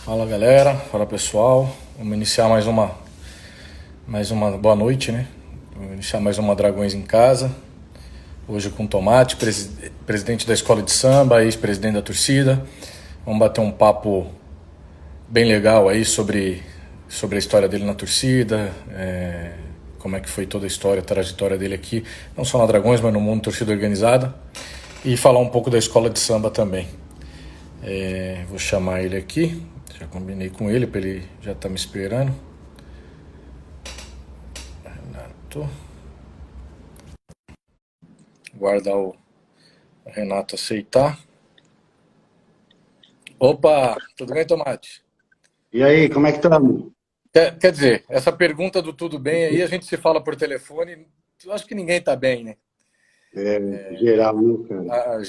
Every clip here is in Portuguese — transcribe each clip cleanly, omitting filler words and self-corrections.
Fala galera, fala pessoal, vamos iniciar mais uma boa noite, né? Vamos iniciar mais uma Dragões em Casa, hoje com o Tomate, presidente da escola de samba, ex-presidente da torcida. Vamos bater um papo bem legal aí sobre a história dele na torcida, como é que foi toda a história, a trajetória dele aqui, não só na Dragões, mas no mundo torcida organizada, e falar um pouco da escola de samba também. Vou chamar ele aqui. Já combinei com ele, para ele já tá me esperando. Renato. Guardar o Renato aceitar. Opa, tudo bem, Tomate? E aí, como é que estamos? Quer dizer, essa pergunta do tudo bem aí, a gente se fala por telefone, eu acho que ninguém tá bem, né? Geral, né, cara? Eu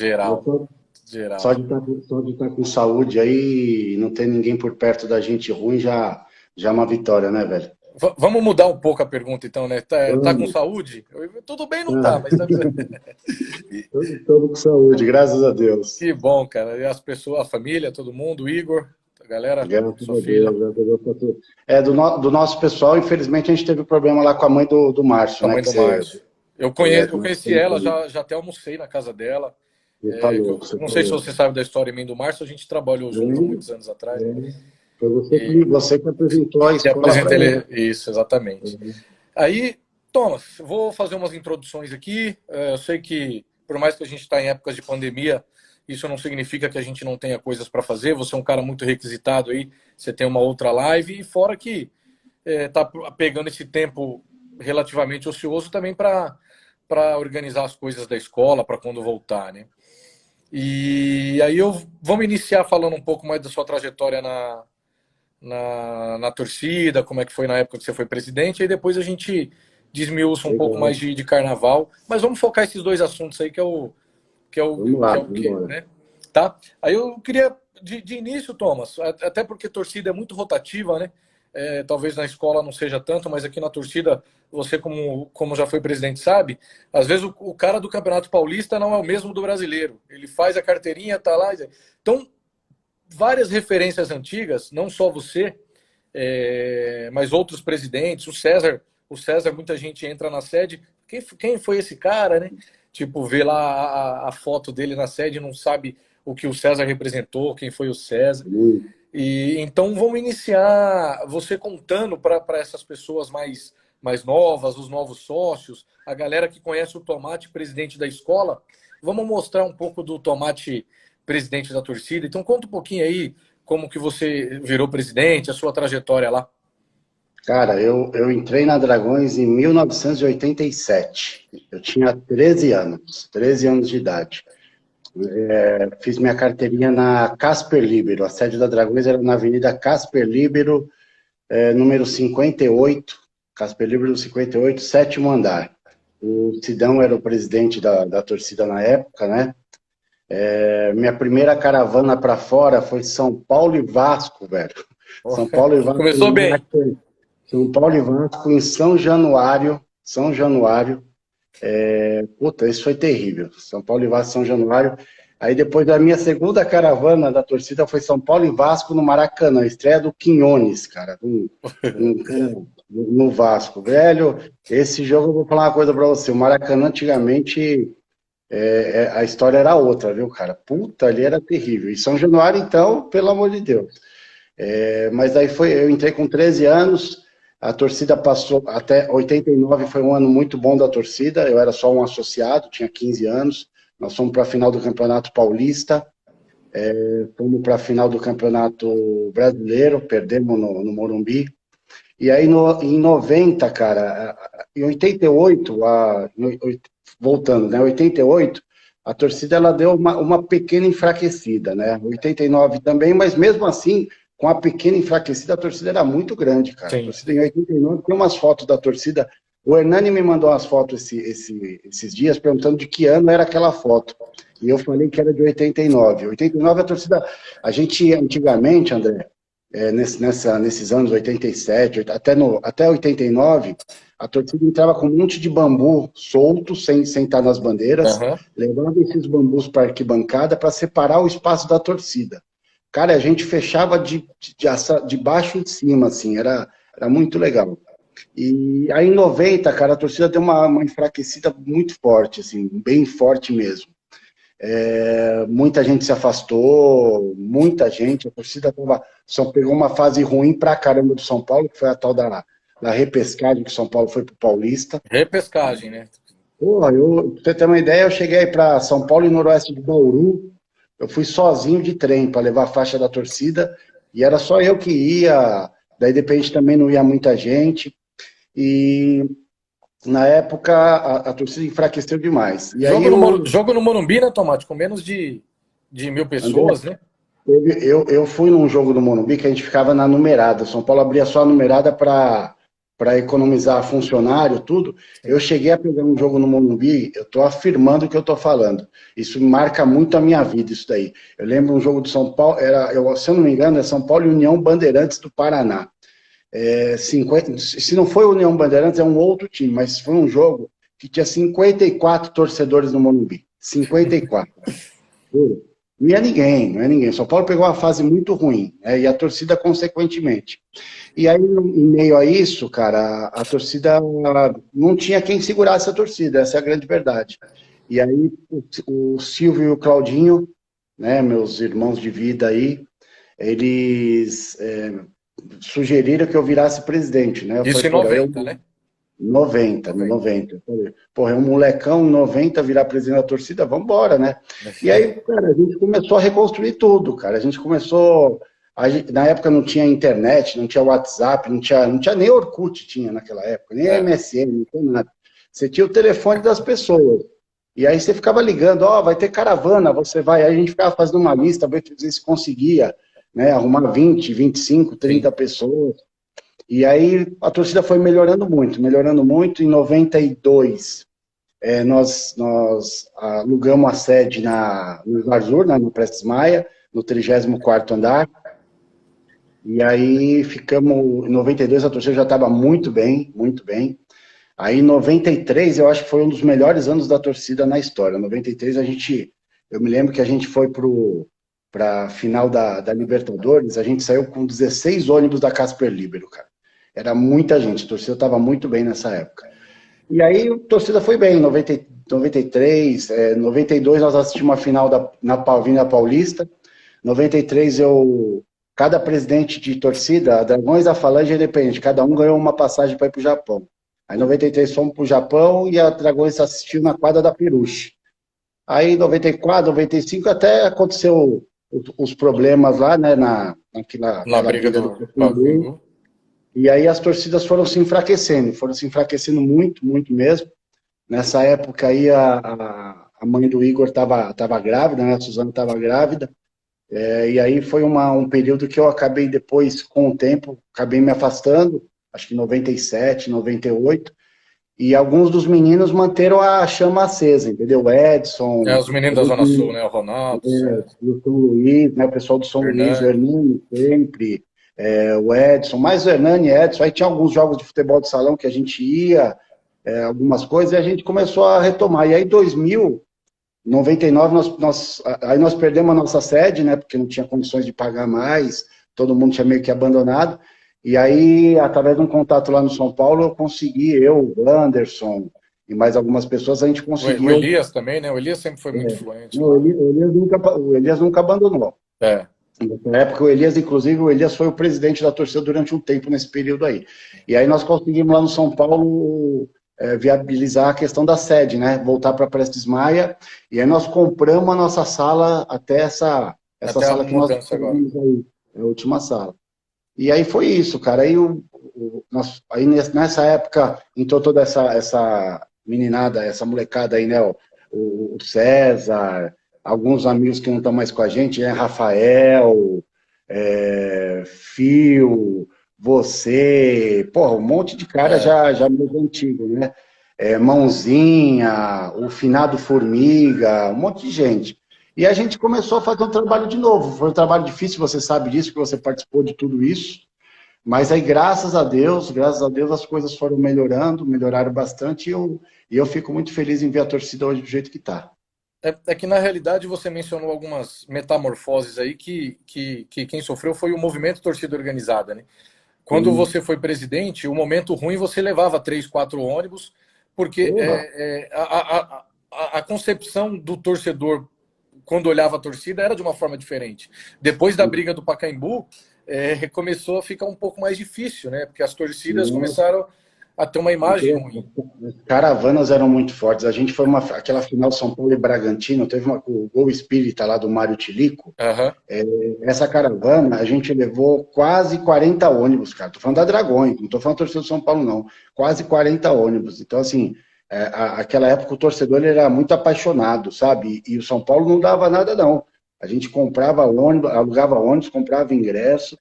Geral, só geral. de estar com saúde aí e não ter ninguém por perto da gente ruim já é uma vitória, né, velho? Vamos mudar um pouco a pergunta então, né? Tá com Vamos. saúde? Tudo bem não tá, Ah, mas tá... Estamos com saúde, graças a Deus. Que bom, cara. E as pessoas, a família, todo mundo, o Igor, a galera, Graças sua a filha, Deus, graças a Deus. Do nosso pessoal, infelizmente, a gente teve problema lá com a mãe do Márcio, a né? mãe Que do Márcio. Eu que nós conheci ficamos ela, com já até almocei na casa dela. Você tá louco, Eu você não tá sei se louco. você sabe da história em mim do Márcio, a gente trabalhou junto há É, muitos anos atrás. é. Foi E, você que apresentou a e escola para apresentei ele. ele, isso, exatamente. Aí, Thomas, vou fazer umas introduções aqui. Eu sei que, por mais que a gente está em épocas de pandemia, isso não significa que a gente não tenha coisas para fazer. Você é um cara muito requisitado aí, você tem uma outra live, e fora que tá pegando esse tempo relativamente ocioso também para organizar as coisas da escola, para quando voltar, né? E aí vamos iniciar falando um pouco mais da sua trajetória na torcida, como é que foi na época que você foi presidente, e aí depois a gente desmiuça um pouco mais Legal. de carnaval, mas vamos focar esses dois assuntos aí Vamos lá, que é o vamos quê, embora. né? Tá? Aí eu queria, de início, Thomas, até porque torcida é muito rotativa, né? Talvez na escola não seja tanto, mas aqui na torcida, você como já foi presidente sabe, às vezes o cara do Campeonato Paulista não é o mesmo do brasileiro. Ele faz a carteirinha, tá lá. Então, várias referências antigas, não só você, mas outros presidentes, o César, muita gente entra na sede, quem foi esse cara, né? Tipo, vê lá a foto dele na sede e não sabe o que o César representou, quem foi o César. Muito. E então vamos iniciar você contando para essas pessoas mais novas, os novos sócios, a galera que conhece o Tomate, presidente da escola. Vamos mostrar um pouco do Tomate, presidente da torcida. Então conta um pouquinho aí como que você virou presidente, a sua trajetória lá. Cara, eu entrei na Dragões em 1987. Eu tinha 13 anos de idade. Fiz minha carteirinha na Casper Libero. A sede da Dragões era na Avenida Casper Libero, número 58. Casper Libero 58, sétimo andar. O Sidão era o presidente da torcida na época, né? Minha primeira caravana para fora foi São Paulo e Vasco, velho. São Paulo e Vasco Começou no bem. Maracanã. São Paulo e Vasco em São Januário. São Januário. Puta, isso foi terrível. São Paulo e Vasco, São Januário. Aí depois da minha segunda caravana da torcida foi São Paulo e Vasco no Maracanã. Estreia do Quinones, cara. Cara no Vasco. Velho, esse jogo eu vou falar uma coisa pra você. O Maracanã antigamente a história era outra, viu, cara? Puta, ali era terrível. E São Januário, então, pelo amor de Deus. Mas aí eu entrei com 13 anos, a torcida passou até 89, foi um ano muito bom da torcida, eu era só um associado, tinha 15 anos, nós fomos para a final do Campeonato Paulista, fomos para a final do Campeonato Brasileiro, perdemos no Morumbi, e aí em 90, cara, em 88, voltando, né, 88, a torcida ela deu uma pequena enfraquecida, né, 89 também, mas mesmo assim, com a pequena enfraquecida, a torcida era muito grande, cara. A Sim. torcida em 89, tem umas fotos da torcida. O Hernani me mandou umas fotos esses dias, perguntando de que ano era aquela foto. E eu falei que era de 89. 89 a torcida. A gente, antigamente, André, nesses anos 87, até 89, a torcida entrava com um monte de bambu solto, sem estar nas bandeiras, Uhum. levava esses bambus para a arquibancada para separar o espaço da torcida. cara, a gente fechava de baixo em cima, assim, era muito legal. E aí em 90, cara, a torcida deu uma enfraquecida muito forte, assim, bem forte mesmo. Muita gente se afastou, muita gente, a torcida só pegou uma fase ruim pra caramba do São Paulo, que foi a tal da repescagem, que o São Paulo foi pro Paulista. Repescagem, né? Porra, pra você ter uma ideia, eu cheguei para São Paulo e Noroeste de Bauru, eu fui sozinho de trem para levar a faixa da torcida, e era só eu que ia, daí de repente também não ia muita gente, e na época a torcida enfraqueceu demais. E aí Jogo no Morumbi, né, Tomate? Com menos de 1.000 André, pessoas, né? eu fui num jogo do Morumbi que a gente ficava na numerada. São Paulo abria só a numerada para economizar funcionário, tudo. Eu cheguei a pegar um jogo no Morumbi, eu estou afirmando o que eu estou falando. Isso marca muito a minha vida, isso daí. Eu lembro um jogo do São Paulo, se eu não me engano, é São Paulo e União Bandeirantes do Paraná. 50, se não foi o União Bandeirantes, é um outro time, mas foi um jogo que tinha 54 torcedores no Morumbi. 54. Juro. Não é ninguém, não é ninguém. São Paulo pegou uma fase muito ruim, e a torcida consequentemente. E aí, em meio a isso, cara, a torcida não tinha quem segurasse a torcida, essa é a grande verdade. E aí, o Silvio e o Claudinho, né, meus irmãos de vida aí, eles sugeriram que eu virasse presidente, né? Eu Isso em falei, 90, né? 90. Porra, é um molecão em 90 virar presidente da torcida, vamos embora, né? E aí, cara, a gente começou a reconstruir tudo, cara. A gente começou. Na época não tinha internet, não tinha WhatsApp, não tinha nem Orkut, tinha naquela época, nem MSN, não tinha nada. Você tinha o telefone das pessoas. E aí você ficava ligando, vai ter caravana, você vai. Aí a gente ficava fazendo uma lista, ver se conseguia, né, arrumar 20, 25, 30 pessoas. E aí a torcida foi melhorando muito, melhorando muito. Em 92, nós alugamos a sede no Zarzur, no Prestes Maia, no 34º andar. E aí ficamos, em 92 a torcida já estava muito bem, muito bem. Aí em 93 eu acho que foi um dos melhores anos da torcida na história. Em 93 eu me lembro que a gente foi para a final da Libertadores, a gente saiu com 16 ônibus da Casper Libero, cara. Era muita gente, a torcida estava muito bem nessa época. E aí a torcida foi bem, em 93, 92 nós assistimos a final na Avenida Paulista, 93 cada presidente de torcida, a Dragões, a Falange e a Independente, cada um ganhou uma passagem para ir para o Japão. Aí em 93 fomos para o Japão e a Dragões assistiu na quadra da Peruche. Aí em 94, 95 até aconteceu os problemas lá, né, naquela briga do Pacaembu. E aí as torcidas foram se enfraquecendo muito, muito mesmo. Nessa época aí a mãe do Igor estava grávida, né? A Suzana estava grávida. E aí foi um período que eu acabei depois, com o tempo, acabei me afastando, acho que em 97, 98. E alguns dos meninos manteram a chama acesa, entendeu? O Edson. Os meninos da Zona Sul, né? O Ronaldo. O São Luís, né? O pessoal do São Luís, o Hernani sempre. O Edson, mais o Hernani e Edson, aí tinha alguns jogos de futebol de salão que a gente ia, algumas coisas, e a gente começou a retomar. E aí, 2000, 99, aí nós perdemos a nossa sede, né, porque não tinha condições de pagar mais, todo mundo tinha meio que abandonado, e aí, através de um contato lá no São Paulo, o Anderson e mais algumas pessoas, a gente conseguiu... O Elias também, né? O Elias sempre foi muito influente. O Elias nunca abandonou. Nessa época, o Elias foi o presidente da torcida durante um tempo nesse período aí. E aí nós conseguimos lá no São Paulo viabilizar a questão da sede, né? Voltar para Prestes Maia. E aí nós compramos a nossa sala até essa sala que nós temos aí, a última sala. E aí foi isso, cara. Aí nessa época entrou toda essa meninada, essa molecada aí, né? O César, alguns amigos que não estão mais com a gente, Rafael, Fio, você, um monte de cara já meio antigo, né? Mãozinha, o finado Formiga, um monte de gente. E a gente começou a fazer um trabalho de novo. Foi um trabalho difícil, você sabe disso, que você participou de tudo isso. Mas aí, graças a Deus, as coisas foram melhoraram bastante, e eu fico muito feliz em ver a torcida hoje do jeito que está. É que, na realidade, você mencionou algumas metamorfoses aí que quem sofreu foi o movimento torcida organizada, né? Quando Sim. você foi presidente, o momento ruim você levava 3, 4 ônibus, porque Porra. a concepção do torcedor, quando olhava a torcida, era de uma forma diferente. Depois da briga do Pacaembu, começou a ficar um pouco mais difícil, né? Porque as torcidas Nossa. começaram a ter uma imagem ruim. As caravanas eram muito fortes. A gente foi aquela final São Paulo e Bragantino, teve o gol espírita lá do Mário Tilico. Aham. Essa caravana, a gente levou quase 40 ônibus, cara. Tô falando da Dragões, não tô falando da torcida do São Paulo, não. Quase 40 ônibus. Então, assim, aquela época o torcedor ele era muito apaixonado, sabe? E o São Paulo não dava nada, não. A gente comprava ônibus, alugava ônibus, comprava ingresso.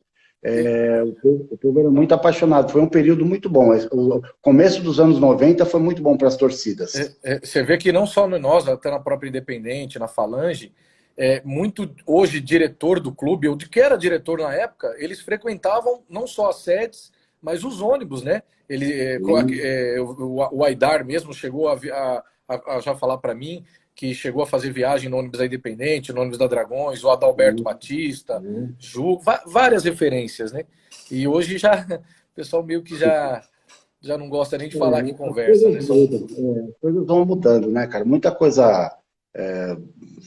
O povo era muito apaixonado. Foi um período muito bom. O começo dos anos 90 foi muito bom para as torcidas. Você vê que não só nós, até na própria Independente, na Falange, muito hoje diretor do clube, ou de que era diretor na época, eles frequentavam não só as sedes, mas os ônibus, né? O Aidar mesmo chegou a já falar para mim que chegou a fazer viagem no ônibus da Independente, no ônibus da Dragões, o Adalberto Batista, várias referências, né? E hoje já o pessoal meio que já não gosta nem de falar que conversa, né? As coisas vão mudando, né, cara? Muita coisa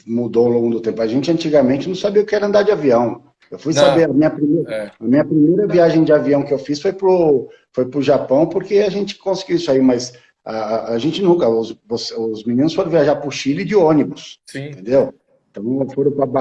mudou ao longo do tempo. A gente antigamente não sabia o que era andar de avião. Eu fui saber, Não, a minha primeira viagem de avião que eu fiz foi pro Japão, porque a gente conseguiu isso aí, mas a gente nunca, os meninos foram viajar para o Chile de ônibus, sim. entendeu? Então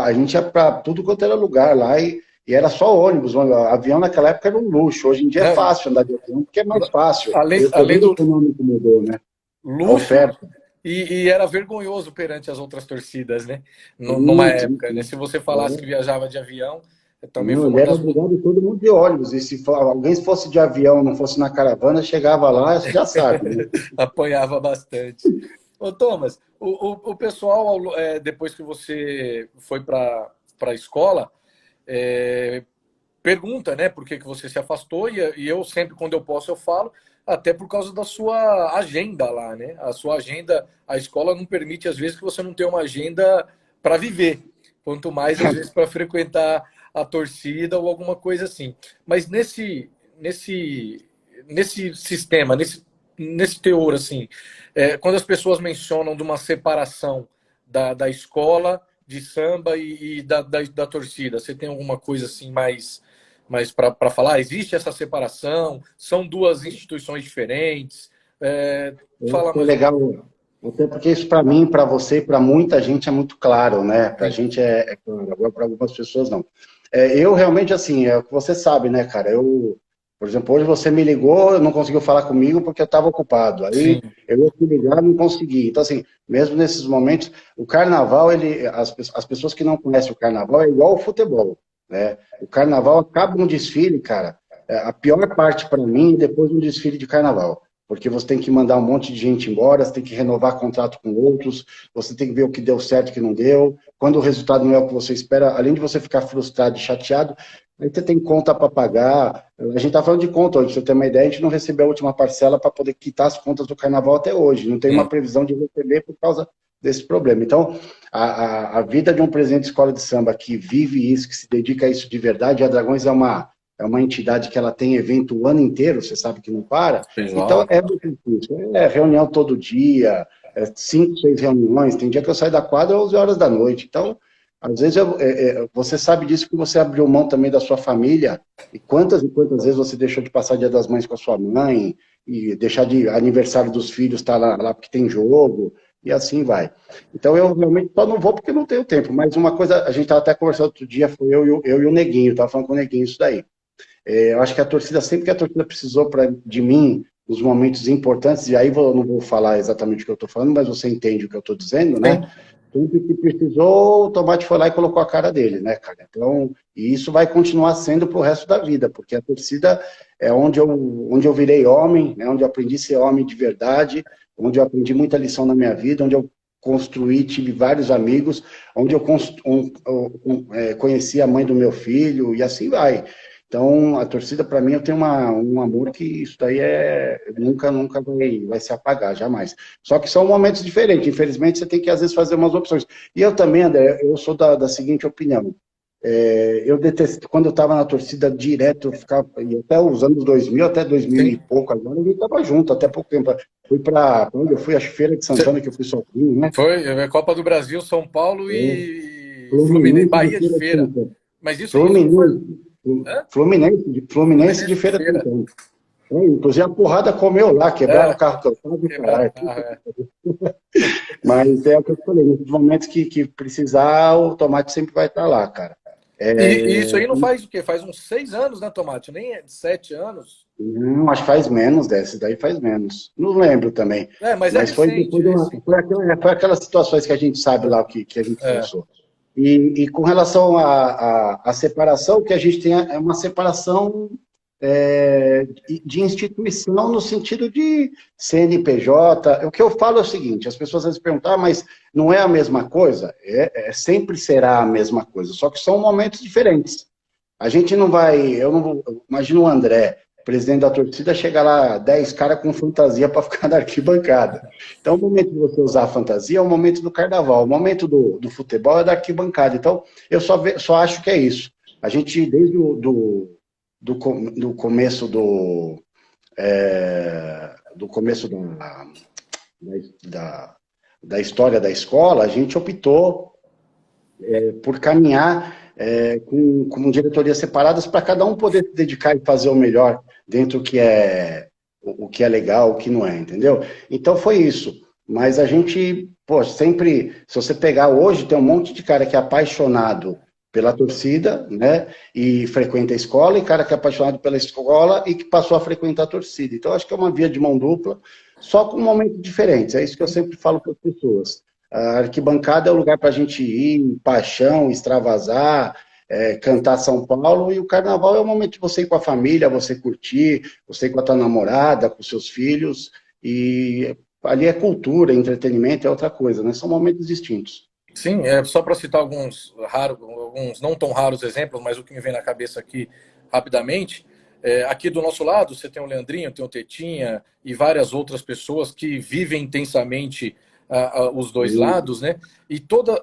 a gente ia para tudo quanto era lugar lá e era só ônibus. Avião naquela época era um luxo. Hoje em dia é Não, fácil andar de avião, porque é mais fácil. O além poder do econômico mudou, né? A luxo, oferta. e era vergonhoso perante as outras torcidas, né? Numa Sim, época, né? sim. Se você falasse que viajava de avião, também Não, foi ele uma era das. obrigado todo mundo de ônibus. E se alguém fosse de avião, não fosse na caravana, chegava lá, você já sabe, né? Apanhava bastante. Ô, Thomas, o pessoal, depois que você foi para a escola, é, pergunta, né, por que você se afastou, e eu sempre, quando eu posso, eu falo, até por causa da sua agenda lá, né? A sua agenda, a escola não permite, às vezes, que você não tenha uma agenda para viver, quanto mais, às vezes, para frequentar a torcida ou alguma coisa assim. Mas nesse sistema, nesse teor, assim, quando as pessoas mencionam de uma separação da escola de samba e da torcida, você tem alguma coisa assim mais para falar? Existe essa separação? São duas instituições diferentes? Fala É mais um pouco. legal, até porque isso para mim, para você e para muita gente é muito claro, né? Para a Sim. gente é claro, agora para algumas pessoas não. Eu realmente, assim, é o que você sabe, né, cara? Por exemplo, hoje você me ligou, não conseguiu falar comigo porque eu estava ocupado. Aí Sim. eu ia te ligar, não consegui. Então, assim, mesmo nesses momentos, o carnaval, as pessoas que não conhecem o carnaval é igual ao futebol, né? O carnaval acaba um desfile, cara. A pior parte para mim é depois de um desfile de carnaval. Porque você tem que mandar um monte de gente embora, você tem que renovar contrato com outros, você tem que ver o que deu certo e o que não deu. Quando o resultado não é o que você espera, além de você ficar frustrado e chateado, aí você tem conta para pagar. A gente está falando de conta hoje, pra você ter uma ideia, a gente não recebeu a última parcela para poder quitar as contas do carnaval até hoje. Não tem uma previsão de receber por causa desse problema. Então, a vida de um presidente de escola de samba que vive isso, que se dedica a isso de verdade, a Dragões é uma entidade que ela tem evento o ano inteiro, você sabe que não para. Então, Exato. é muito difícil. É reunião todo dia, 5, 6 reuniões. Tem dia que eu saio da quadra às 11 horas da noite. Então, às vezes, você sabe disso que você abriu mão também da sua família. E quantas vezes você deixou de passar Dia das Mães com a sua mãe, e deixar de aniversário dos filhos estar lá porque tem jogo, e assim vai. Então, eu realmente só não vou porque não tenho tempo. Mas uma coisa, a gente estava até conversando outro dia, foi eu e o Neguinho, estava falando com o Neguinho isso daí. Eu acho que a torcida, sempre que a torcida precisou de mim, nos momentos importantes, e aí eu não vou falar exatamente o que eu estou falando, mas você entende o que eu estou dizendo, né? Sim. Sempre que precisou, o Tomate foi lá e colocou a cara dele, né, cara? Então, e isso vai continuar sendo para o resto da vida, porque a torcida é onde eu virei homem, né? Onde eu aprendi a ser homem de verdade, onde eu aprendi muita lição na minha vida, onde eu construí, tive vários amigos, onde eu conheci a mãe do meu filho, e assim vai. Então, a torcida, para mim, eu tenho um amor que isso daí nunca vai se apagar, jamais. Só que são momentos diferentes. Infelizmente, você tem que, às vezes, fazer umas opções. E eu também, André, eu sou da seguinte opinião. Eu detesto, quando eu estava na torcida direto, eu ficava, e até os anos 2000, até 2000 e Sim. pouco, agora a gente estava junto, até pouco tempo. Quando eu fui à Feira de Santana, que eu fui sozinho, né? Foi Copa do Brasil, São Paulo É, e Fluminense, Fluminense de Bahia de Feira de Feira. Santana. Mas isso não foi. Fluminense, Hã? Fluminense de Fluminense de Feira de Feira. Santana. Inclusive a porrada comeu lá, quebraram o É, carro que eu estava e quebraram o caralho. carro. É. Mas é o que eu falei, nos momentos que precisar, o Tomate sempre vai estar lá, cara. E isso aí não faz o quê? Faz uns 6 anos, né, Tomate? Nem 7 anos. Não, acho que faz menos desse, daí faz menos. Não lembro também. É, mas é Mas foi recente, depois é recente. foi aquelas situações que a gente sabe lá o que a gente É, passou. E com relação à separação, o que a gente tem é uma separação de instituição no sentido de CNPJ. O que eu falo é o seguinte: as pessoas às vezes perguntam, mas não é a mesma coisa? Sempre será a mesma coisa, só que são momentos diferentes. A gente não vai, eu não vou, imagina o André, presidente da torcida, chega lá 10 caras com fantasia para ficar na arquibancada. Então, o momento de você usar a fantasia é o momento do carnaval, o momento do futebol é da arquibancada. Então, eu só acho que é isso. A gente, desde do começo do começo da história da escola, a gente optou por caminhar com diretorias separadas para cada um poder se dedicar e fazer o melhor dentro o que é legal, o que não é, entendeu? Então foi isso. Mas a gente, pô, sempre, se você pegar hoje, tem um monte de cara que é apaixonado pela torcida, né, e frequenta a escola, e cara que é apaixonado pela escola e que passou a frequentar a torcida. Então acho que é uma via de mão dupla, só com momentos diferentes. É isso que eu sempre falo para as pessoas. A arquibancada é o lugar para a gente ir, paixão, extravasar, cantar São Paulo, e o carnaval é o momento de você ir com a família, você curtir, você ir com a tua namorada, com seus filhos, e ali é cultura, entretenimento, é outra coisa, né? São momentos distintos. sim, só para citar alguns raros, alguns não tão raros exemplos, mas o que me vem na cabeça aqui rapidamente. Aqui do nosso lado, você tem o Leandrinho, tem o Tetinha e várias outras pessoas que vivem intensamente os dois lados, né? E todo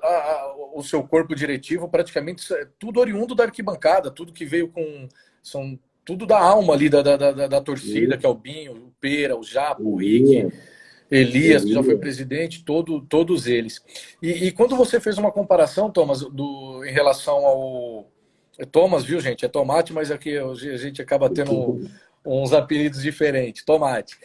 o seu corpo diretivo, praticamente, tudo oriundo da arquibancada, tudo que veio são tudo da alma ali da torcida, que é o Binho, o Pera, o Japo, o Rick, Elias, que já foi presidente, todos eles. E quando você fez uma comparação, Thomas, em relação ao. Thomas, viu, gente? É Tomate, mas aqui a gente acaba tendo uns apelidos diferentes. Tomate.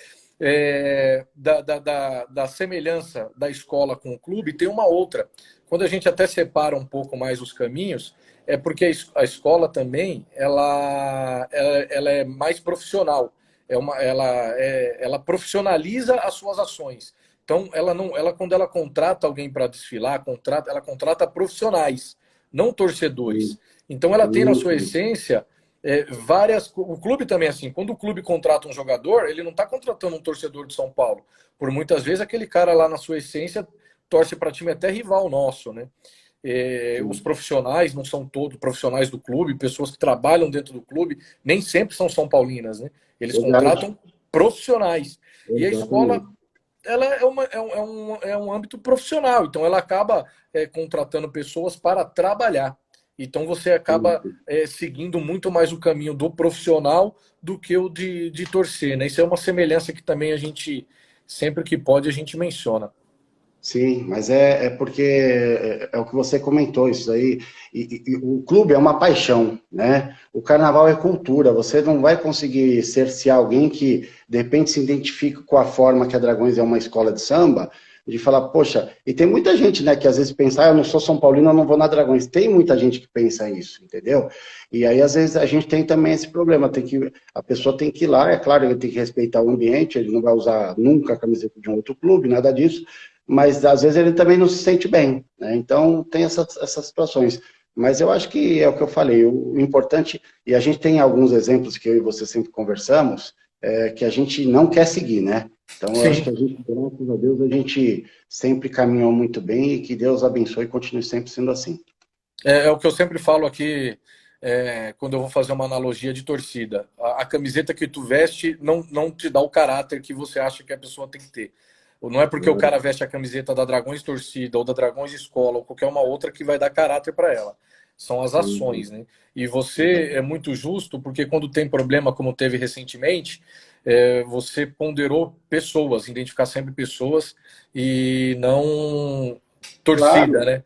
Da semelhança da escola com o clube, tem uma outra. Quando a gente até separa um pouco mais os caminhos, é porque a escola também ela é mais profissional. Ela profissionaliza as suas ações. Então, quando ela contrata alguém para desfilar, ela contrata profissionais, não torcedores. Então, ela tem na sua essência várias. O clube também é assim. Quando o clube contrata um jogador, ele não está contratando um torcedor de São Paulo. Por muitas vezes, aquele cara lá na sua essência torce para time até rival nosso, né? Os profissionais não são todos profissionais do clube, pessoas que trabalham dentro do clube, nem sempre são São Paulinas, né? Eles contratam profissionais. E a escola, ela é um âmbito profissional, então ela acaba contratando pessoas para trabalhar. Então você acaba seguindo muito mais o caminho do profissional do que o de torcer, né? Isso é uma semelhança que também a gente, sempre que pode, a gente menciona. Sim, mas é porque é o que você comentou, isso aí. E o clube é uma paixão, né? O carnaval é cultura. Você não vai conseguir cercear alguém que, de repente, se identifica com a forma que a Dragões é uma escola de samba, de falar, poxa, e tem muita gente, né, que às vezes pensa, eu não sou São Paulino, eu não vou na Dragões. Tem muita gente que pensa isso, entendeu? E aí, às vezes, a gente tem também esse problema, a pessoa tem que ir lá, é claro, ele tem que respeitar o ambiente, ele não vai usar nunca a camiseta de um outro clube, nada disso, mas às vezes ele também não se sente bem, né? Então tem essas situações. Mas eu acho que é o que eu falei, o importante, e a gente tem alguns exemplos que eu e você sempre conversamos, que a gente não quer seguir, né? Então eu acho que Sim. a gente, graças a Deus, a gente sempre caminhou muito bem e que Deus abençoe e continue sempre sendo assim. É o que eu sempre falo aqui quando eu vou fazer uma analogia de torcida. A camiseta que tu veste não te dá o caráter que você acha que a pessoa tem que ter. Não é porque o cara veste a camiseta da Dragões Torcida ou da Dragões Escola ou qualquer uma outra que vai dar caráter para ela. São as ações, né? E você é muito justo porque quando tem problema como teve recentemente, você ponderou pessoas, identificar sempre pessoas e não torcida, Claro. né?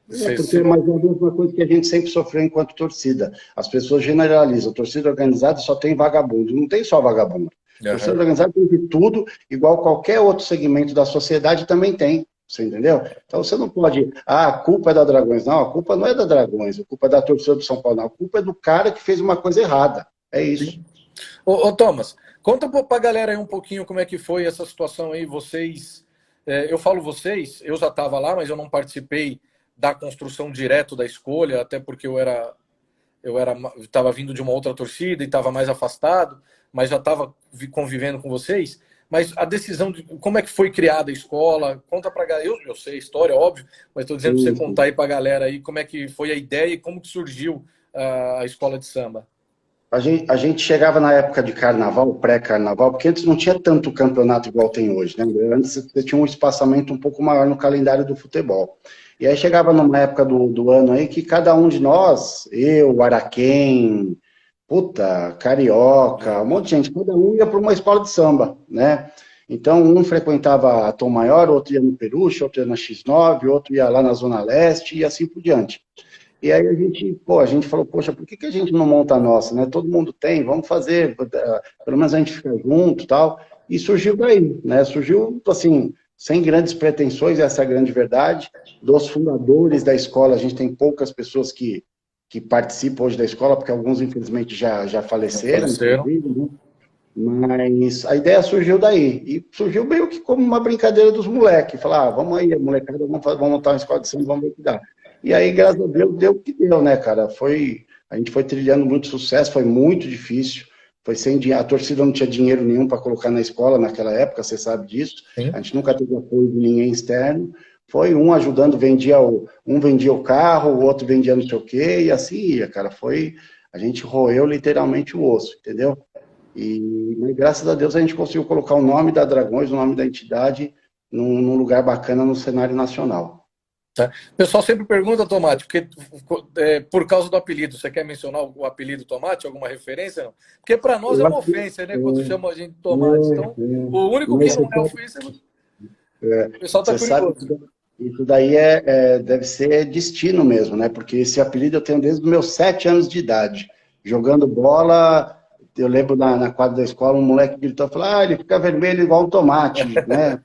Porque, mas é a mesma coisa que a gente sempre sofreu enquanto torcida. As pessoas generalizam. Torcida organizada só tem vagabundo. Não tem só vagabundo. Torcida organizada tem de tudo, igual qualquer outro segmento da sociedade também tem. Você entendeu? Então você não pode. Ah, a culpa é da Dragões. Não, a culpa não é da Dragões. A culpa é da torcida do São Paulo. Não, a culpa é do cara que fez uma coisa errada. É isso. Ô, Thomas, conta pra galera aí um pouquinho como é que foi essa situação aí. Vocês. Eu falo vocês, eu já estava lá, mas eu não participei da construção direto da escolha, até porque eu estava vindo de uma outra torcida e estava mais afastado, mas já estava convivendo com vocês. Mas a decisão de como é que foi criada a escola, conta para galera. Eu sei a história, óbvio, mas estou dizendo para você contar aí para a galera aí como é que foi a ideia e como que surgiu a escola de samba. A gente chegava na época de carnaval, pré-carnaval, porque antes não tinha tanto campeonato igual tem hoje, né? Antes você tinha um espaçamento um pouco maior no calendário do futebol. E aí chegava numa época do ano aí que cada um de nós, eu, Araquém, Carioca, um monte de gente, cada um ia para uma escola de samba, né? Então, um frequentava a Tom Maior, outro ia no Peruche, outro ia na X9, outro ia lá na Zona Leste e assim por diante. E aí a gente falou, poxa, por que a gente não monta a nossa, né? Todo mundo tem, vamos fazer, pelo menos a gente fica junto e tal. E surgiu daí, né? Surgiu, assim, sem grandes pretensões, essa é a grande verdade. Dos fundadores da escola, a gente tem poucas pessoas que participam hoje da escola, porque alguns, infelizmente, já faleceram. Né? Mas a ideia surgiu daí. E surgiu meio que como uma brincadeira dos moleques. Falar, vamos aí, molecada, vamos montar uma escola de samba, vamos ver o que dá. E aí, graças a Deus, deu o que deu, né, cara? A gente foi trilhando muito sucesso, foi muito difícil. Foi sem dinheiro, a torcida não tinha dinheiro nenhum para colocar na escola naquela época, você sabe disso. Sim. A gente nunca teve apoio de ninguém externo. Foi um ajudando, um vendia o carro, o outro vendia não sei o quê, e assim ia, cara. A gente roeu literalmente o osso, entendeu? E graças a Deus a gente conseguiu colocar o nome da Dragões, o nome da entidade, num lugar bacana no cenário nacional. O pessoal sempre pergunta, Tomate, porque, por causa do apelido, você quer mencionar o apelido Tomate, alguma referência? Não? Porque para nós é uma ofensa, né? Quando chamam a gente de Tomate. Então, o único que não é ofensa o pessoal está curioso. Isso daí deve ser destino mesmo, né? Porque esse apelido eu tenho desde os meus 7 anos de idade. Jogando bola, eu lembro na quadra da escola, um moleque gritou, falou, ele fica vermelho igual um tomate, né?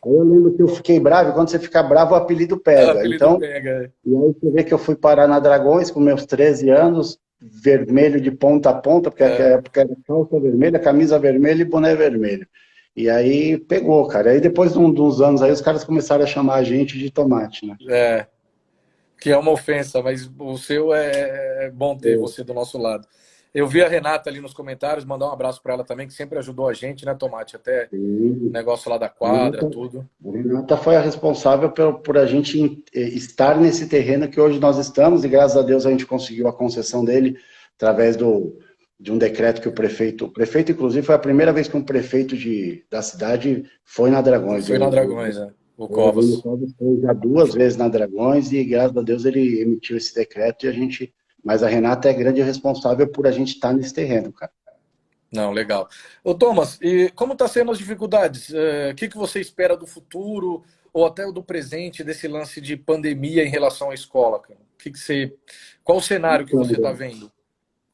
Aí eu lembro que eu fiquei bravo, e quando você fica bravo, o apelido pega. O apelido pega. E aí você vê que eu fui parar na Dragões com meus 13 anos, vermelho de ponta a ponta, porque naquela época era calça vermelha, camisa vermelha e boné vermelho. E aí pegou, cara. Aí depois de uns anos aí, os caras começaram a chamar a gente de tomate, né? Que é uma ofensa, mas o seu é bom ter você do nosso lado. Eu vi a Renata ali nos comentários, mandar um abraço para ela também, que sempre ajudou a gente, né, Tomate? Até o negócio lá da quadra, tudo. A Renata foi a responsável por a gente estar nesse terreno que hoje nós estamos, e graças a Deus a gente conseguiu a concessão dele através de um decreto que o prefeito, inclusive, foi a primeira vez que um prefeito da cidade foi na Dragões. Foi na Dragões, né? O Covas. O Covas foi já 2 vezes na Dragões, e graças a Deus ele emitiu esse decreto, mas a Renata é grande responsável por a gente estar nesse terreno, cara. Não, legal. Ô, Thomas, e como está sendo as dificuldades? O que você espera do futuro, ou até do presente, desse lance de pandemia em relação à escola? Cara? Qual o cenário que você está vendo?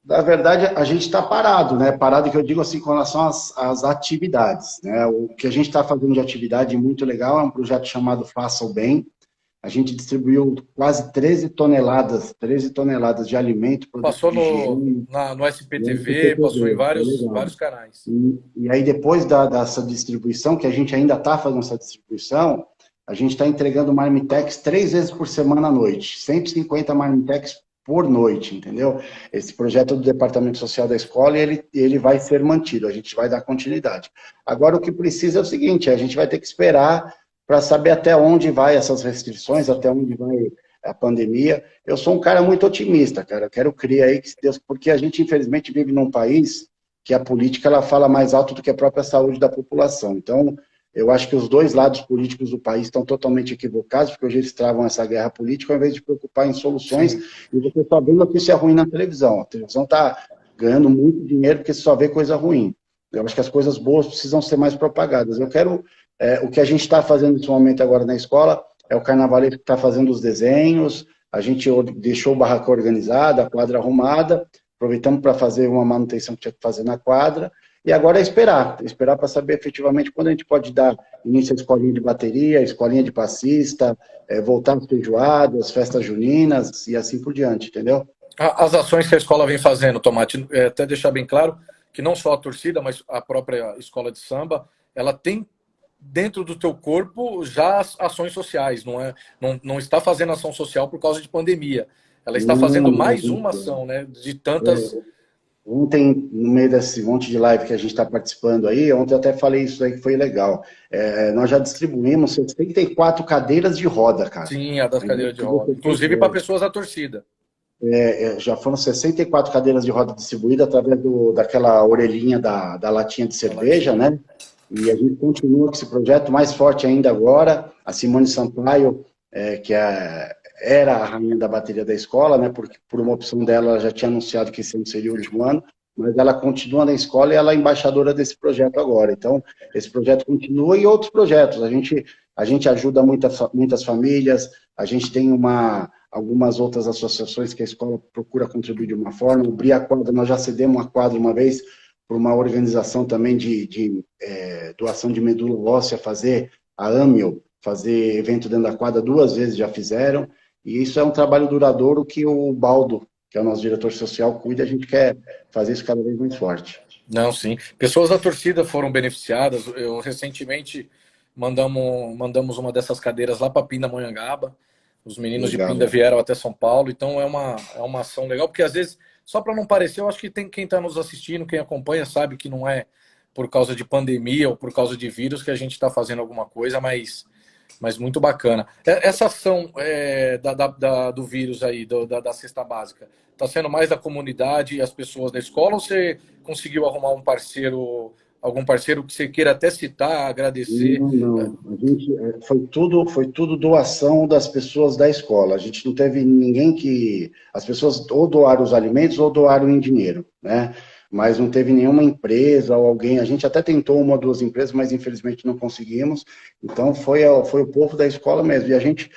Na verdade, a gente está parado, né? Parado que eu digo assim com relação às atividades, né? O que a gente está fazendo de atividade muito legal é um projeto chamado Faça o Bem. A gente distribuiu quase 13 toneladas de alimento. Passou no SPTV, passou em vários canais. E aí, depois dessa distribuição, que a gente ainda está fazendo essa distribuição, a gente está entregando marmitex 3 vezes por semana à noite. 150 marmitex por noite, entendeu? Esse projeto do Departamento Social da escola, ele vai ser mantido, a gente vai dar continuidade. Agora, o que precisa é o seguinte, a gente vai ter que esperar para saber até onde vai essas restrições, até onde vai a pandemia. Eu sou um cara muito otimista, cara. Eu quero crer aí que Deus, porque a gente infelizmente vive num país que a política ela fala mais alto do que a própria saúde da população. Então, eu acho que os dois lados políticos do país estão totalmente equivocados, porque hoje eles travam essa guerra política ao invés de preocupar em soluções. Sim. E você só vê notícia ruim na televisão. A televisão está ganhando muito dinheiro porque você só vê coisa ruim. Eu acho que as coisas boas precisam ser mais propagadas. Eu quero, o que a gente está fazendo nesse momento agora na escola, é o carnavalesco que está fazendo os desenhos, a gente deixou o barraco organizado, a quadra arrumada, aproveitamos para fazer uma manutenção que tinha que fazer na quadra, e agora é esperar para saber efetivamente quando a gente pode dar início à escolinha de bateria, escolinha de passista, voltar às feijoadas, festas juninas e assim por diante, entendeu? As ações que a escola vem fazendo, Tomate, até deixar bem claro que não só a torcida, mas a própria escola de samba, ela tem dentro do teu corpo já as ações sociais, não está fazendo ação social por causa de pandemia. Ela está fazendo mais uma ação, né? De tantas. Ontem, no meio desse monte de live que a gente está participando aí, ontem eu até falei isso aí que foi legal. Nós já distribuímos 74 cadeiras de roda, cara. Sim, a das cadeiras de roda. Inclusive para pessoas da torcida. Já foram 64 cadeiras de roda distribuídas através daquela orelhinha da latinha de cerveja, né? E a gente continua com esse projeto mais forte ainda agora. A Simone Sampaio, que era a rainha da bateria da escola, né? Porque por uma opção dela, ela já tinha anunciado que esse ano seria o último ano, mas ela continua na escola e ela é embaixadora desse projeto agora. Então, esse projeto continua e outros projetos. A gente ajuda muitas famílias, a gente tem algumas outras associações que a escola procura contribuir de uma forma. O Bria Quadra, nós já cedemos uma quadra uma vez para uma organização também de doação de medula óssea, fazer a AMIO, fazer evento dentro da quadra 2 vezes já fizeram, e isso é um trabalho duradouro que o Baldo, que é o nosso diretor social, cuida, a gente quer fazer isso cada vez mais forte. Não, sim. Pessoas da torcida foram beneficiadas. Eu recentemente mandamos uma dessas cadeiras lá para Pindamonhangaba. Os meninos legal, de Pinda vieram até São Paulo, então é uma ação legal, porque às vezes, só para não parecer, eu acho que tem quem está nos assistindo, quem acompanha, sabe que não é por causa de pandemia ou por causa de vírus que a gente está fazendo alguma coisa, mas muito bacana. Essa ação do vírus aí, da cesta básica, está sendo mais da comunidade e as pessoas da escola, ou você conseguiu arrumar algum parceiro que você queira até citar, agradecer? Não. A gente, foi tudo doação das pessoas da escola. A gente não teve ninguém que... As pessoas ou doaram os alimentos ou doaram em dinheiro, né? Mas não teve nenhuma empresa ou alguém... A gente até tentou 1 ou 2 empresas, mas infelizmente não conseguimos. Então foi o povo da escola mesmo. E a gente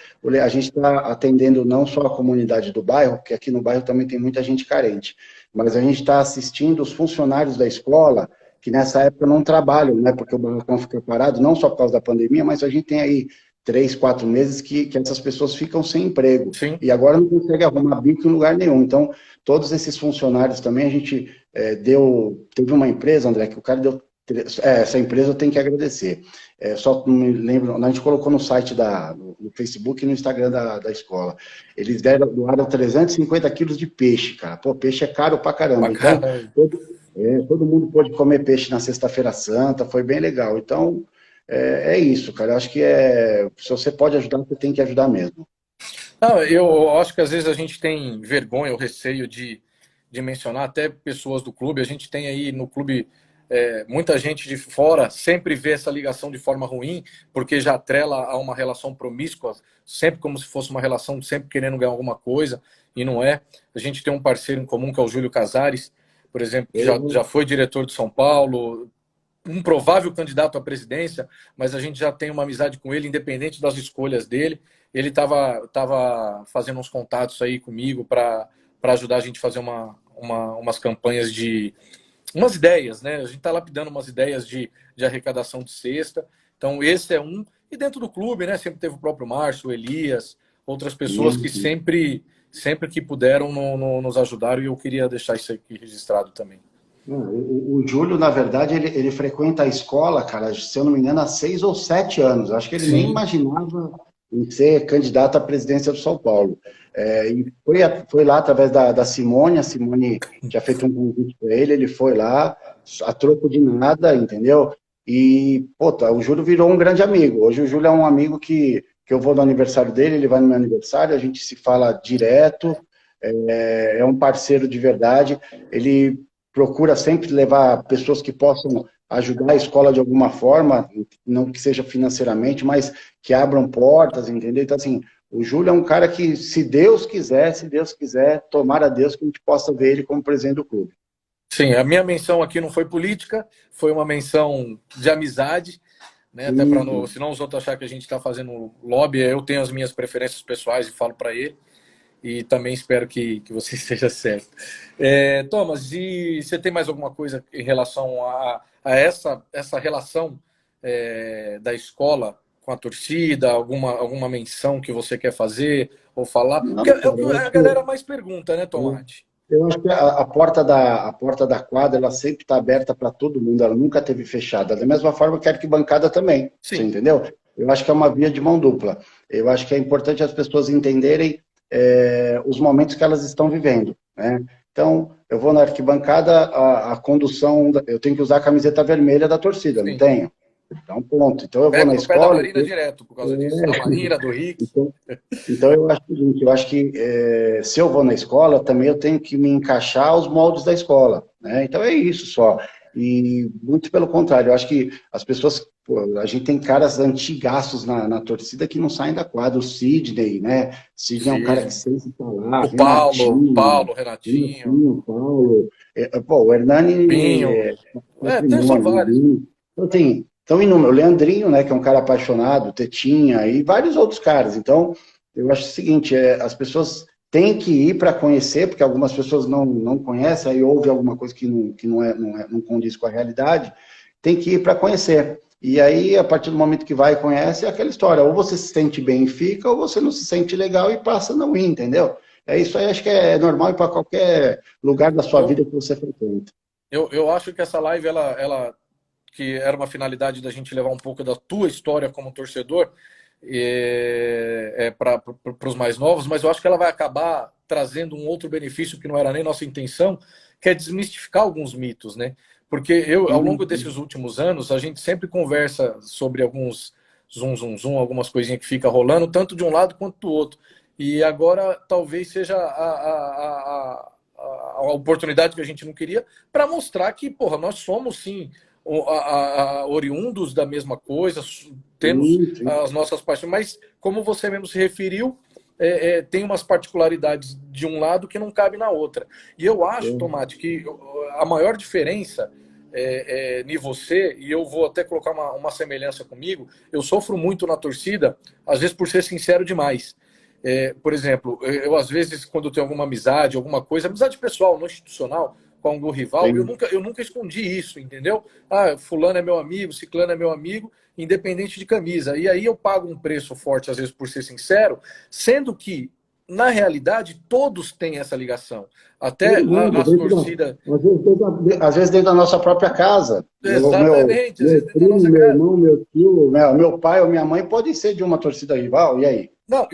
está atendendo não só a comunidade do bairro, porque aqui no bairro também tem muita gente carente, mas a gente está assistindo os funcionários da escola que nessa época não trabalham, né? Porque o barracão fica parado, não só por causa da pandemia, mas a gente tem aí 3, 4 meses que essas pessoas ficam sem emprego. Sim. E agora não consegue arrumar bico em lugar nenhum. Então, todos esses funcionários também, a gente teve uma empresa, André, que o cara deu... essa empresa eu tenho que agradecer. Só não me lembro, a gente colocou no site no Facebook e no Instagram da escola. Eles doaram 350 quilos de peixe, cara. Pô, peixe é caro pra caramba. Então, todo mundo pôde comer peixe na Sexta-feira Santa, foi bem legal. Então, é isso, cara. Eu acho que se você pode ajudar, você tem que ajudar mesmo. Não, eu acho que às vezes a gente tem vergonha ou receio de mencionar até pessoas do clube. A gente tem aí no clube muita gente de fora, sempre vê essa ligação de forma ruim, porque já atrela a uma relação promíscua, sempre como se fosse uma relação sempre querendo ganhar alguma coisa, e não é. A gente tem um parceiro em comum que é o Júlio Casares, por exemplo, que já foi diretor de São Paulo, um provável candidato à presidência, mas a gente já tem uma amizade com ele, independente das escolhas dele. Ele estava fazendo uns contatos aí comigo para ajudar a gente a fazer umas campanhas umas ideias, né? A gente está lapidando umas ideias de arrecadação de cesta. Então, esse é um. E dentro do clube, né? Sempre teve o próprio Márcio, o Elias, outras pessoas que sempre que puderam nos ajudaram, e eu queria deixar isso aqui registrado também. O Júlio, na verdade, ele frequenta a escola, cara, se eu não me engano, há 6 ou 7 anos. Acho que ele nem imaginava em ser candidato à presidência do São Paulo. E foi lá através da Simone, a Simone tinha feito um convite para ele foi lá, a troco de nada, entendeu? E, o Júlio virou um grande amigo. Hoje o Júlio é um amigo que que eu vou no aniversário dele, ele vai no meu aniversário, a gente se fala direto, é um parceiro de verdade, ele procura sempre levar pessoas que possam ajudar a escola de alguma forma, não que seja financeiramente, mas que abram portas, entendeu? Então, assim, o Júlio é um cara que, se Deus quiser, tomara a Deus que a gente possa ver ele como presidente do clube. Sim, a minha menção aqui não foi política, foi uma menção de amizade, né? Até para não, senão os outros achar que a gente está fazendo lobby, eu tenho as minhas preferências pessoais e falo para ele. E também espero que você esteja certo. Thomas, e você tem mais alguma coisa em relação a essa relação da escola com a torcida? Alguma menção que você quer fazer ou falar? Não, Porque é o cara, que eu a acho galera mais pergunta, né, que, Tomate? eu acho que a porta da quadra, ela sempre está aberta para todo mundo, ela nunca teve fechada. Da mesma forma que a arquibancada também, você Sim. entendeu? Eu acho que é uma via de mão dupla. Eu acho que é importante as pessoas entenderem os momentos que elas estão vivendo, né? Então, eu vou na arquibancada, a condução, eu tenho que usar a camiseta vermelha da torcida, não Sim. tenho? Então, ponto. Então, eu vou Pego na no pé da escola... Marina direto por causa disso. Da Marina, do Rick. Então, então, eu acho o seguinte, eu acho que se eu vou na escola, também eu tenho que me encaixar aos moldes da escola, né? Então é isso só. E muito pelo contrário, eu acho que as pessoas, pô, a gente tem caras antigaços na torcida que não saem da quadra, o Sidney, né? Sidney é um cara que Sim. sempre está lá, O Paulo, Renatinho, Renatinho, Paulo, pô, o Hernani Pinho. São patrimônio, vários. então, assim, então, inúmero, o Leandrinho, né, que é um cara apaixonado, Tetinha e vários outros caras. Então, eu acho o seguinte, as pessoas têm que ir para conhecer, porque algumas pessoas não conhecem, aí houve alguma coisa que não condiz com a realidade, tem que ir para conhecer. E aí, a partir do momento que vai e conhece, é aquela história, ou você se sente bem e fica, ou você não se sente legal e passa a não ir, entendeu? É isso aí, acho que é normal para qualquer lugar da sua vida Eu, que você frequenta. eu acho que essa live, ela que era uma finalidade da gente levar um pouco da tua história como torcedor para os mais novos, mas eu acho que ela vai acabar trazendo um outro benefício que não era nem nossa intenção, que é desmistificar alguns mitos, né? Porque ao longo desses últimos anos, a gente sempre conversa sobre alguns algumas coisinhas que fica rolando, tanto de um lado quanto do outro. E agora talvez seja a oportunidade que a gente não queria para mostrar que, porra, nós somos sim oriundos da mesma coisa, temos Sim, sim. as nossas paixões, mas como você mesmo se referiu, tem umas particularidades de um lado que não cabe na outra. E eu acho, Tomate, que a maior diferença em você, e eu vou até colocar uma semelhança comigo, eu sofro muito na torcida, às vezes por ser sincero demais. Por exemplo, eu às vezes, quando eu tenho alguma amizade, alguma coisa, amizade pessoal, não institucional, com algum rival, Sim. eu nunca escondi isso, entendeu? Ah, fulano é meu amigo, ciclano é meu amigo, independente de camisa. E aí eu pago um preço forte, às vezes, por ser sincero, sendo que, na realidade, todos têm essa ligação. Até Todo mundo, as torcidas. às vezes dentro da nossa própria casa. Exatamente, às Meu vezes dentro da primo, nossa meu casa. irmão, meu tio, meu pai ou minha mãe podem ser de uma torcida rival, e aí? Não,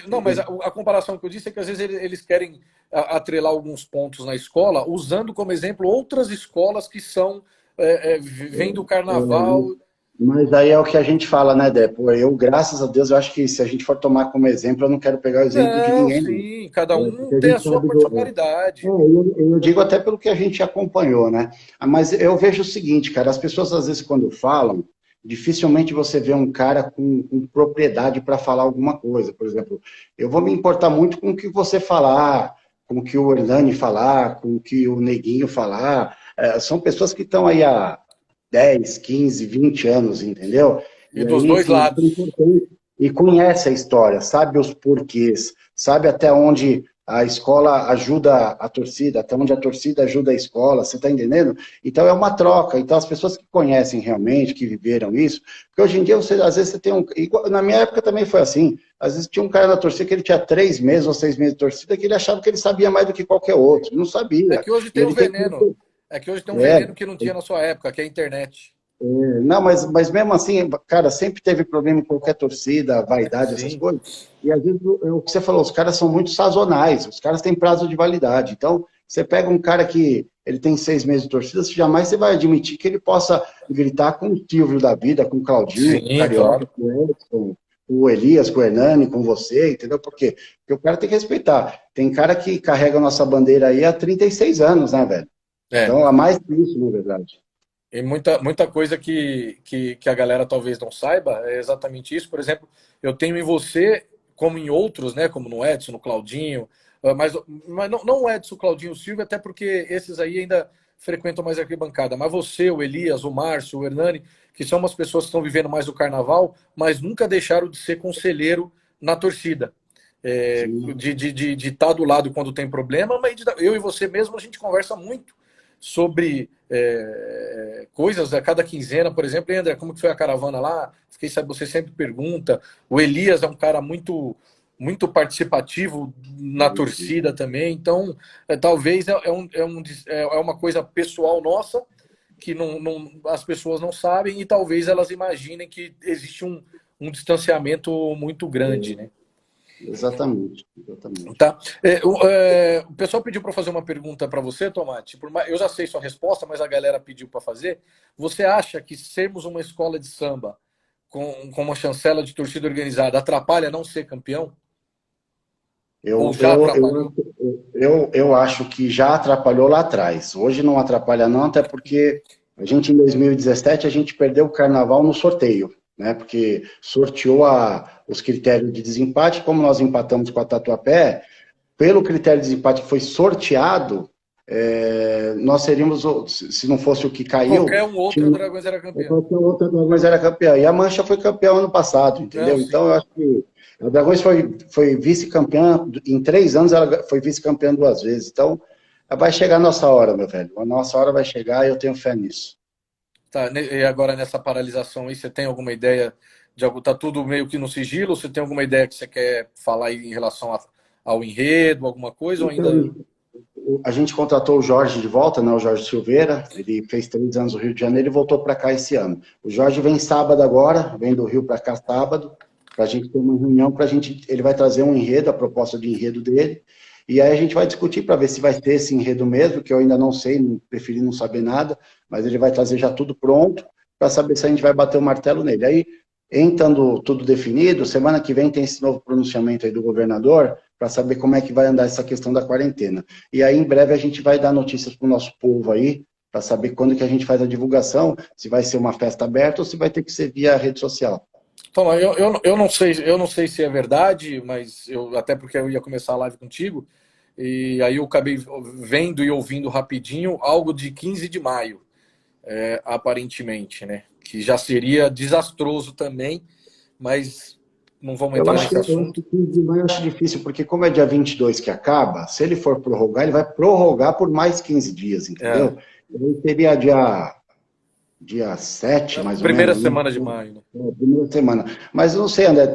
não, mas a comparação que eu disse é que às vezes eles querem atrelar alguns pontos na escola, usando como exemplo outras escolas que são vêm do carnaval. Mas aí é o que a gente fala, né, Dé? Pô, eu, graças a Deus, eu acho que se a gente for tomar como exemplo, eu não quero pegar o exemplo de Não, ninguém, não. sim, cada um Porque a tem a gente sua sabe particularidade. eu digo até pelo que a gente acompanhou, né? Mas eu vejo o seguinte, cara, as pessoas às vezes quando falam, dificilmente você vê um cara com propriedade para falar alguma coisa. Por exemplo, eu vou me importar muito com o que você falar, com o que o Hernani falar, com o que o Neguinho falar. São pessoas que estão aí há 10, 15, 20 anos, entendeu? E E dos aí, dois assim, isso é lados. importante. E conhece a história, sabe os porquês, sabe até onde a escola ajuda a torcida, até onde a torcida ajuda a escola, você está entendendo? Então é uma troca. Então as pessoas que conhecem realmente, que viveram isso, porque hoje em dia às vezes você tem na minha época também foi assim, às vezes tinha um cara na torcida que ele tinha 3 meses ou 6 meses de torcida que ele achava que ele sabia mais do que qualquer outro, não É sabia. que hoje E tem um ele tem veneno. que... É que hoje tem um É, veneno que não tinha na sua época, que é a internet. não, mas mesmo assim, cara, sempre teve problema com qualquer torcida, vaidade, essas Sim. coisas. E às vezes é o que você falou, os caras são muito sazonais, os caras têm prazo de validade. Então, você pega um cara que ele tem 6 meses de torcida, jamais você vai admitir que ele possa gritar com o Silvio da vida, com o Claudinho, com o Sim, Carioca, claro. com o Edson, o Elias, com o Hernani, com você, entendeu? Por quê? Porque o cara tem que respeitar. Tem cara que carrega a nossa bandeira aí há 36 anos, né, velho? É. Então, há mais que isso, na verdade. E muita coisa que a galera talvez não saiba é exatamente isso. Por exemplo, eu tenho em você, como em outros, né? Como no Edson, no Claudinho, mas não o Edson, o Claudinho, o Silvio, até porque esses aí ainda frequentam mais a arquibancada. Mas você, o Elias, o Márcio, o Hernani, que são umas pessoas que estão vivendo mais o carnaval, mas nunca deixaram de ser conselheiro na torcida. Sim. De estar do lado quando tem problema, mas eu e você mesmo a gente conversa muito sobre coisas a cada quinzena, por exemplo. E André, como que foi a caravana lá? Fiquei sabendo, você sempre pergunta. O Elias é um cara muito participativo na torcida também. Então, talvez é uma coisa pessoal nossa que as pessoas não sabem e talvez elas imaginem que existe um distanciamento muito grande, né? Exatamente, exatamente. Tá. O pessoal pediu para fazer uma pergunta para você, Tomate. Eu já sei sua resposta, mas a galera pediu para fazer. Você acha que sermos uma escola de samba com uma chancela de torcida organizada atrapalha não ser campeão? Ou Eu, já eu, atrapalhou? eu acho que já atrapalhou lá atrás. Hoje não atrapalha não, até porque a gente, em 2017, a gente perdeu o carnaval no sorteio, né? Porque sorteou os critérios de desempate, como nós empatamos com a Tatuapé, pelo critério de desempate que foi sorteado, nós seríamos, se não fosse o que caiu, Qualquer um outro, o Dragões era campeão. qualquer outra Dragões era campeão. E a Mancha foi campeão ano passado, Não, entendeu? sim. Então eu acho que a Dragões foi vice-campeã, em 3 anos ela foi vice-campeã 2 vezes. Então vai chegar a nossa hora, meu velho. A nossa hora vai chegar e eu tenho fé nisso. Tá, e agora nessa paralisação aí, você tem alguma ideia de algo? Tá tudo meio que no sigilo? Você tem alguma ideia que você quer falar aí em relação ao enredo, alguma coisa, ou ainda. Então, a gente contratou o Jorge de volta, né? O Jorge Silveira. Ele fez 3 anos no Rio de Janeiro e voltou para cá esse ano. O Jorge vem sábado agora, vem do Rio para cá sábado, para a gente ter uma reunião, ele vai trazer um enredo, a proposta de enredo dele, e aí a gente vai discutir para ver se vai ter esse enredo mesmo, que eu ainda não sei, preferi não saber nada, mas ele vai trazer já tudo pronto, para saber se a gente vai bater o martelo nele. Aí, estando tudo definido, semana que vem tem esse novo pronunciamento aí do governador, para saber como é que vai andar essa questão da quarentena. E aí, em breve, a gente vai dar notícias para o nosso povo aí, para saber quando que a gente faz a divulgação, se vai ser uma festa aberta ou se vai ter que ser via rede social. Então, eu não sei se é verdade, mas até porque eu ia começar a live contigo, e aí eu acabei vendo e ouvindo rapidinho algo de 15 de maio, aparentemente, né? Que já seria desastroso também, mas não vamos Eu entrar acho que, nesse eu acho assunto. que 15 de maio eu acho difícil, porque como é dia 22 que acaba, se ele for prorrogar, ele vai prorrogar por mais 15 dias, É, entendeu? Ele seria dia 7, na mais ou primeira menos, né? semana de maio, né? Primeira semana. Mas eu não sei, André,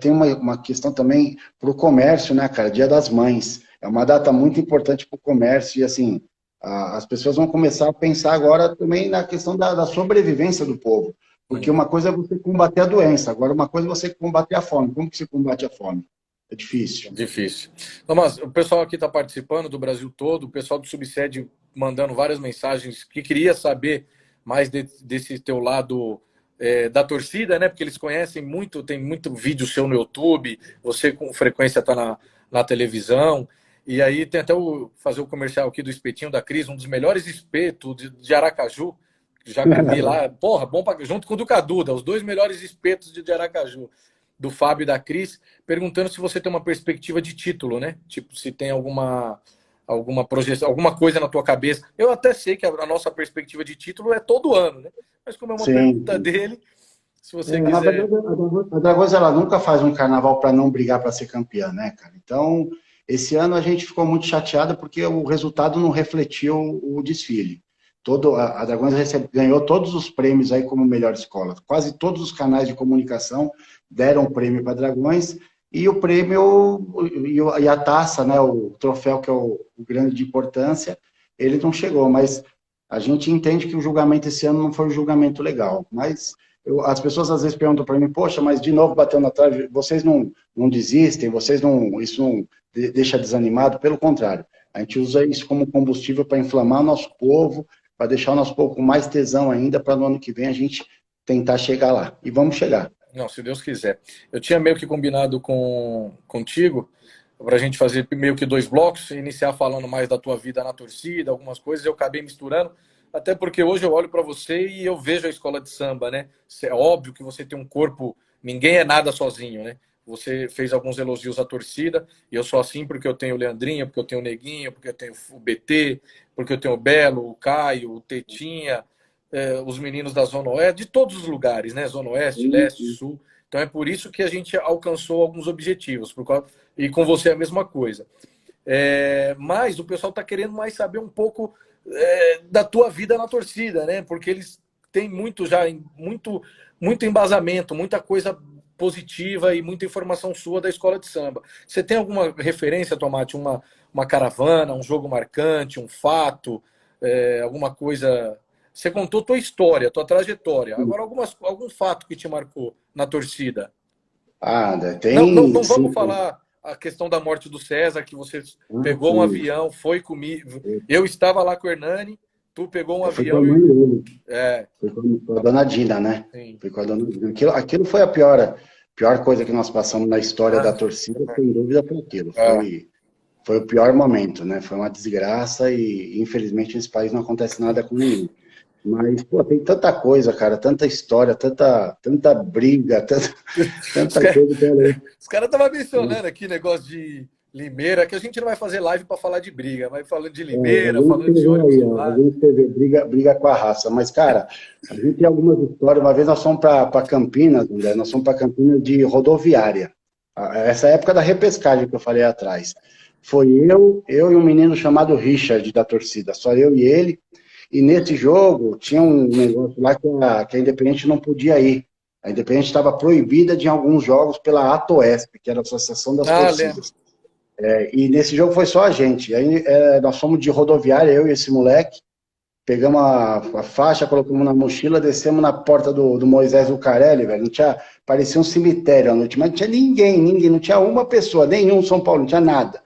tem uma questão também para o comércio, né, cara? Dia das Mães. É uma data muito importante para o comércio e, assim, as pessoas vão começar a pensar agora também na questão da sobrevivência do povo. Porque Uhum. uma coisa é você combater a doença, agora uma coisa é você combater a fome. Como que se combate a fome? É difícil. Difícil. Não, mas o pessoal aqui está participando do Brasil todo, o pessoal do Subsede mandando várias mensagens que queria saber mais desse teu lado da torcida, né? Porque eles conhecem muito, tem muito vídeo seu no YouTube, você com frequência está na televisão. E aí tem até fazer o comercial aqui do espetinho da Cris, um dos melhores espetos de Aracaju. Já comi lá, porra, bom junto com o do Caduda, os dois melhores espetos de Aracaju, do Fábio e da Cris, perguntando se você tem uma perspectiva de título, né? Tipo, se tem alguma projeção, alguma coisa na tua cabeça. Eu até sei que a nossa perspectiva de título é todo ano, né? Mas como é uma pergunta Sim. dele, se você Na quiser. verdade, a Dragões ela nunca faz um carnaval para não brigar para ser campeã, né, cara? Então, esse ano a gente ficou muito chateada porque o resultado não refletiu o desfile. A Dragões ganhou todos os prêmios aí como melhor escola. Quase todos os canais de comunicação deram prêmio para Dragões e o prêmio e a taça, né, o troféu que é o grande de importância, ele não chegou. Mas a gente entende que o julgamento esse ano não foi um julgamento legal. Mas as pessoas às vezes perguntam para mim, poxa, mas de novo bateu na trave, vocês não desistem, isso não deixa desanimado, pelo contrário, a gente usa isso como combustível para inflamar o nosso povo, para deixar o nosso povo com mais tesão ainda, para no ano que vem a gente tentar chegar lá, e vamos chegar. Não, se Deus quiser. Eu tinha meio que combinado contigo para a gente fazer meio que 2 blocos, iniciar falando mais da tua vida na torcida, algumas coisas, eu acabei misturando, até porque hoje eu olho para você e eu vejo a escola de samba, né? É óbvio que você tem um corpo, ninguém é nada sozinho, né? Você fez alguns elogios à torcida, e eu sou assim porque eu tenho o Leandrinho, porque eu tenho o Neguinho, porque eu tenho o BT, porque eu tenho o Belo, o Caio, o Tetinha, os meninos da Zona Oeste, de todos os lugares, né? Zona Oeste, Leste, Sul. Então é por isso que a gente alcançou alguns objetivos. E com você é a mesma coisa. Mas o pessoal está querendo mais saber um pouco da tua vida na torcida, né? Porque eles têm muito embasamento, muita coisa positiva e muita informação sua da escola de samba. Você tem alguma referência, Tomate? Uma caravana, um jogo marcante, um fato, alguma coisa? Você contou tua história, tua trajetória. Agora, algum fato que te marcou na torcida? Ah, Não tem vamos sim. falar a questão da morte do César, que você Ah, pegou um sim. avião, foi comigo. Eu estava lá com o Hernani, tu pegou um Eu fui com a avião mãe e. dele. É, Fui com a dona Dina, né? sim. Fui com a dona Dina. Aquilo foi a pior coisa que nós passamos na história da Ah, torcida, sem dúvida, foi aquilo. ah, Foi o pior momento, né? Foi uma desgraça e, infelizmente, nesse país não acontece nada com ninguém. Mas, pô, tem tanta coisa, cara, tanta história, tanta briga, Os tanta caras coisa pra ler. estavam mencionando aqui negócio de Limeira, que a gente não vai fazer live para falar de briga, mas falando de Limeira, Alguém falando de escreveu ônibus aí, de ó, lá. alguém escreveu briga com a raça. Mas, cara, a gente tem algumas histórias. Uma vez nós fomos para Campinas, André, nós fomos para Campinas de rodoviária. Essa época da repescagem que eu falei atrás. Foi eu e um menino chamado Richard da torcida, só eu e ele. E nesse jogo tinha um negócio lá que a Independente não podia ir. A Independente estava proibida de alguns jogos pela ATOESP, que era a Associação das Ah, lembro. Torcidas. E nesse jogo foi só a gente. Aí nós fomos de rodoviária, eu e esse moleque, pegamos a faixa, colocamos na mochila, descemos na porta do Moisés Lucarelli, velho. Não tinha, parecia um cemitério à noite, mas não tinha ninguém, não tinha uma pessoa, nenhum São Paulo, não tinha nada.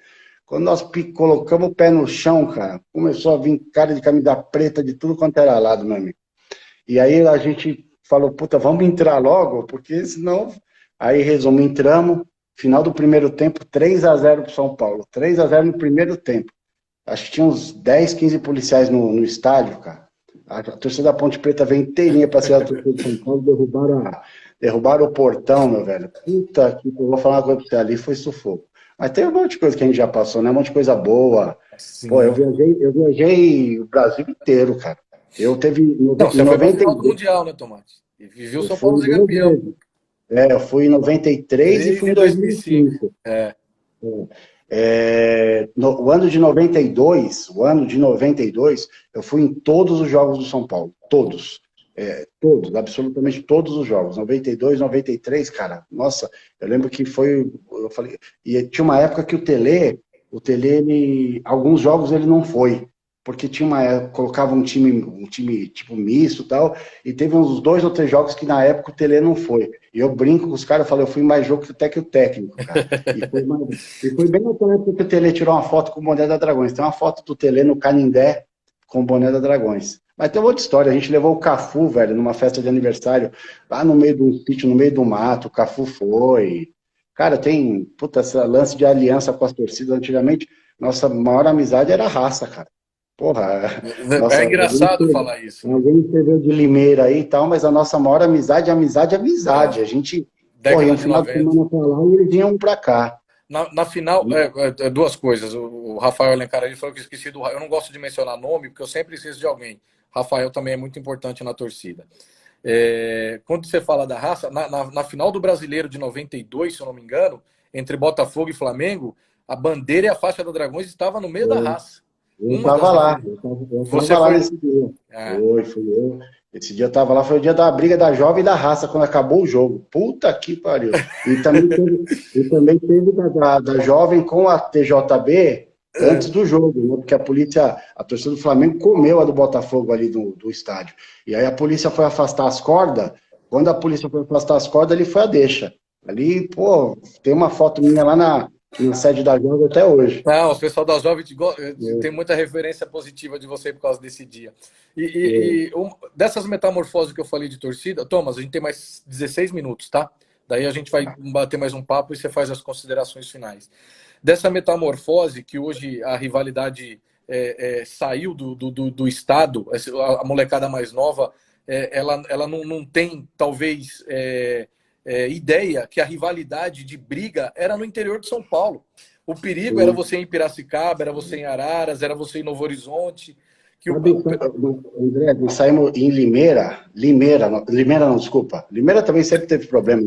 Quando nós colocamos o pé no chão, cara, começou a vir cara de camisa preta de tudo quanto era lado, meu amigo. E aí a gente falou, puta, vamos entrar logo, porque senão... Aí, resumo, entramos, final do primeiro tempo, 3-0 para São Paulo. 3-0 no primeiro tempo. Acho que tinha uns 10, 15 policiais no estádio, cara. A torcida da Ponte Preta veio inteirinha para ser a torcida de São Paulo, derrubaram o portão, meu velho. Puta que eu vou falar uma coisa pra você, ali foi sufoco. Mas tem um monte de coisa que a gente já passou, né? Um monte de coisa boa. Pô, eu Sim. viajei o Brasil inteiro, cara. Eu teve Não, em você foi para a final do 92, Mundial, né, Tomate? E viu o eu São Paulo fui ser duas campeão. vezes. Eu fui em 93 e 3 fui e em 2005. 2005. É. O ano de 92, eu fui em todos os jogos do São Paulo. Todos. Todos, absolutamente todos os jogos. 92, 93, cara. Nossa, eu lembro que foi. Eu falei, e tinha uma época que o Tele, alguns jogos ele não foi. Porque tinha colocava um time tipo misto e tal, e teve uns 2 ou 3 jogos que na época o Tele não foi. E eu brinco com os caras, eu falei, eu fui mais jogo até que o técnico, cara. E foi bem naquela época que o Tele tirou uma foto com o boné da Dragões. Tem uma foto do Tele no Canindé com o boné da Dragões. Mas tem outra história, a gente levou o Cafu, velho, numa festa de aniversário, lá no meio do sítio, no meio do mato, o Cafu foi. Cara, tem, puta, esse lance de aliança com as torcidas, antigamente, nossa maior amizade era a raça, cara. Porra, É nossa, engraçado falar isso, né? alguém escreveu de Limeira aí e tal, mas a nossa maior amizade é amizade, é amizade. A gente, porra, ia Década um de final de 90. semana pra lá e eles vinham pra cá. Na final, duas coisas. O Rafael Alencar ele falou que eu esqueci do. Eu não gosto de mencionar nome, porque eu sempre esqueço de alguém. Rafael também é muito importante na torcida. Quando você fala da raça, na final do Brasileiro de 92, se eu não me engano, entre Botafogo e Flamengo, a bandeira e a faixa da Dragões estava no meio da raça. Eu Uma das tava lá, bandeiras. eu Você tava lá foi. nesse dia. Ah, Fui eu. Esse dia eu tava lá, foi o dia da briga da jovem e da raça, quando acabou o jogo. Puta que pariu. E também teve da jovem com a TJB antes do jogo, né? Porque a torcida do Flamengo comeu a do Botafogo ali do estádio. E aí a polícia foi afastar as cordas. Quando a polícia foi afastar as cordas, ali foi a deixa. Ali, pô, tem uma foto minha lá na sede da Jovem até hoje. Não, o pessoal da Jovem tem É, muita referência positiva de você por causa desse dia. é, Dessas metamorfoses que eu falei de torcida, Thomas, a gente tem mais 16 minutos, tá? Daí a gente vai bater mais um papo e você faz as considerações finais. Dessa metamorfose que hoje a rivalidade saiu do estado, a molecada mais nova, ela não tem, talvez, ideia que a rivalidade de briga era no interior de São Paulo. O perigo era sim. você em Piracicaba, era você em Araras, era você em Novo Horizonte. Que o... André, nós saímos em Limeira não, desculpa. Limeira também sempre teve problema,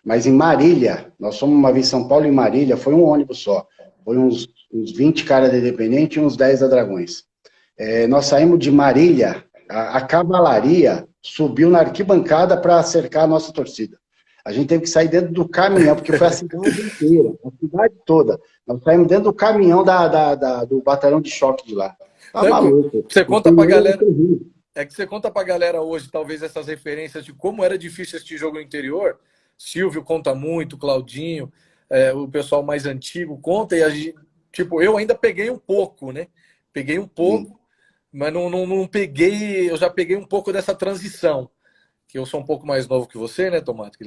mas em Marília, nós fomos uma vez em São Paulo, em Marília, foi um ônibus só. Foi uns 20 caras da Independente e uns 10 da Dragões. Nós saímos de Marília, a cavalaria subiu na arquibancada para cercar a nossa torcida. A gente teve que sair dentro do caminhão, porque foi a cidade inteira, a cidade toda. Nós saímos dentro do caminhão do batalhão de choque de lá. Tá maluco. Você conta pra galera. É que você conta pra galera hoje, talvez, essas referências de como era difícil assistir jogo no interior. Silvio conta muito, Claudinho, o pessoal mais antigo conta, e a gente, tipo, eu ainda peguei um pouco, né? Peguei um pouco, mas não peguei, eu já peguei um pouco dessa transição. Que eu sou um pouco mais novo que você, né, Tomate?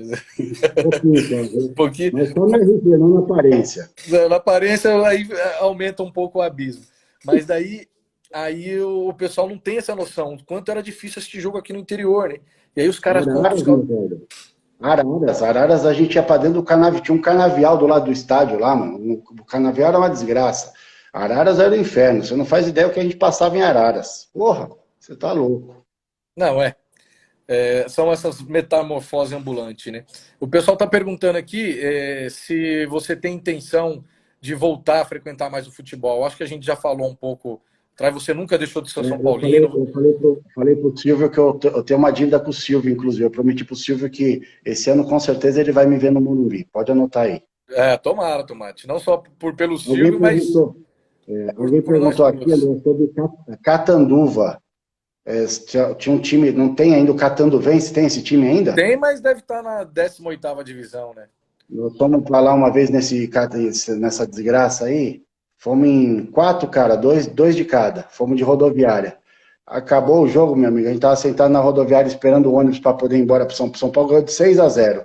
Um pouquinho. Mas só na RG, não na aparência. Na aparência, aí aumenta um pouco o abismo. Mas daí aí o pessoal não tem essa noção do quanto era difícil assistir jogo aqui no interior, né? E aí os caras contam... Araras, a gente ia pra dentro do canavial. Tinha um canavial do lado do estádio lá, mano. O canavial era uma desgraça. Araras era o inferno. Você não faz ideia o que a gente passava em Araras. Porra, você tá louco. Não, são essas metamorfoses ambulantes, né? O pessoal está perguntando aqui se você tem intenção de voltar a frequentar mais o futebol. Acho que a gente já falou um pouco. Você nunca deixou de ser São Paulino. Eu falei pro Silvio que eu tenho uma dívida com o Silvio, inclusive. Eu prometi pro Silvio que esse ano, com certeza, ele vai me ver no Morumbi. Pode anotar aí. Tomara, Tomate. Não só pelo Silvio, mas... Alguém perguntou aqui sobre Catanduva. Tinha um time, não tem ainda o Catanduvense, tem esse time ainda? Tem, mas deve estar na 18ª divisão, né? Nós fomos pra lá uma vez nessa desgraça aí, fomos em 4, cara, dois de cada, fomos de rodoviária. Acabou o jogo, meu amigo, a gente tava sentado na rodoviária esperando o ônibus para poder ir embora para São Paulo, ganhou de 6-0.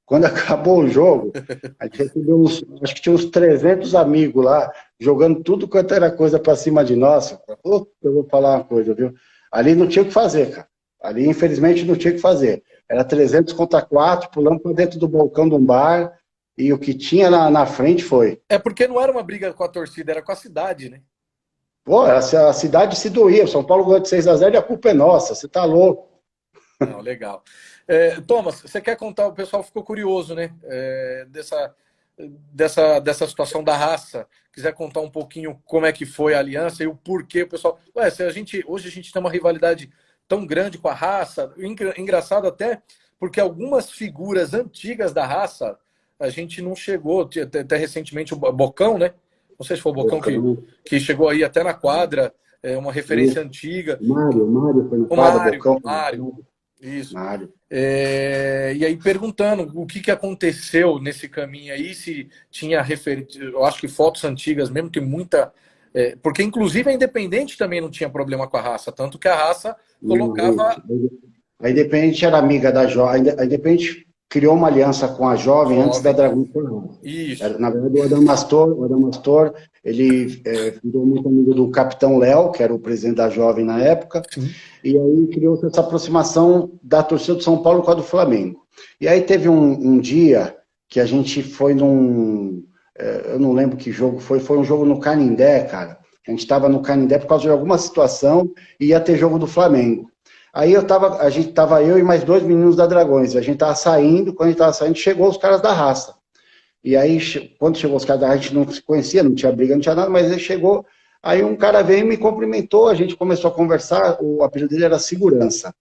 Quando acabou o jogo, a gente recebeu acho que tinha uns 300 amigos lá, jogando tudo quanto era coisa para cima de nós. Eu vou falar uma coisa, viu? Ali não tinha o que fazer, cara. Ali, infelizmente, não tinha o que fazer. Era 300 contra 4, pulando para dentro do balcão de um bar, e o que tinha na frente foi. Porque não era uma briga com a torcida, era com a cidade, né? Pô, a cidade se doía. São Paulo ganhou de 6-0 e a culpa é nossa. Você tá louco. Não, legal. Thomas, você quer contar? O pessoal ficou curioso, né? Dessa situação da raça. Quiser contar um pouquinho como é que foi a aliança e o porquê o pessoal... hoje a gente tem uma rivalidade tão grande com a raça, engraçado até, porque algumas figuras antigas da raça, a gente não chegou, até recentemente o Bocão, né? Não sei se foi o Bocão que chegou aí até na quadra, uma referência antiga. Mário foi na quadra, Bocão. Mário. Isso. Mário. E aí perguntando o que aconteceu nesse caminho aí, se tinha eu acho que fotos antigas mesmo, tem muita... porque inclusive a Independente também não tinha problema com a raça, tanto que a raça colocava... A Independente era amiga da Jovem, a Independente criou uma aliança com a Jovem antes da Dragão formar. Isso. Na verdade, o Adamastor, ele virou muito amigo do Capitão Léo, que era o presidente da Jovem na época, e aí criou-se essa aproximação da torcida do São Paulo com a do Flamengo. E aí teve um dia que a gente foi eu não lembro que jogo foi um jogo no Canindé, cara. A gente estava no Canindé por causa de alguma situação e ia ter jogo do Flamengo. Aí eu e mais 2 meninos da Dragões, a gente tava saindo, quando a gente tava saindo, chegou os caras da raça. E aí, quando chegou os caras da raça, a gente não se conhecia, não tinha briga, não tinha nada, mas ele chegou, aí um cara veio e me cumprimentou, a gente começou a conversar, o apelido dele era Segurança.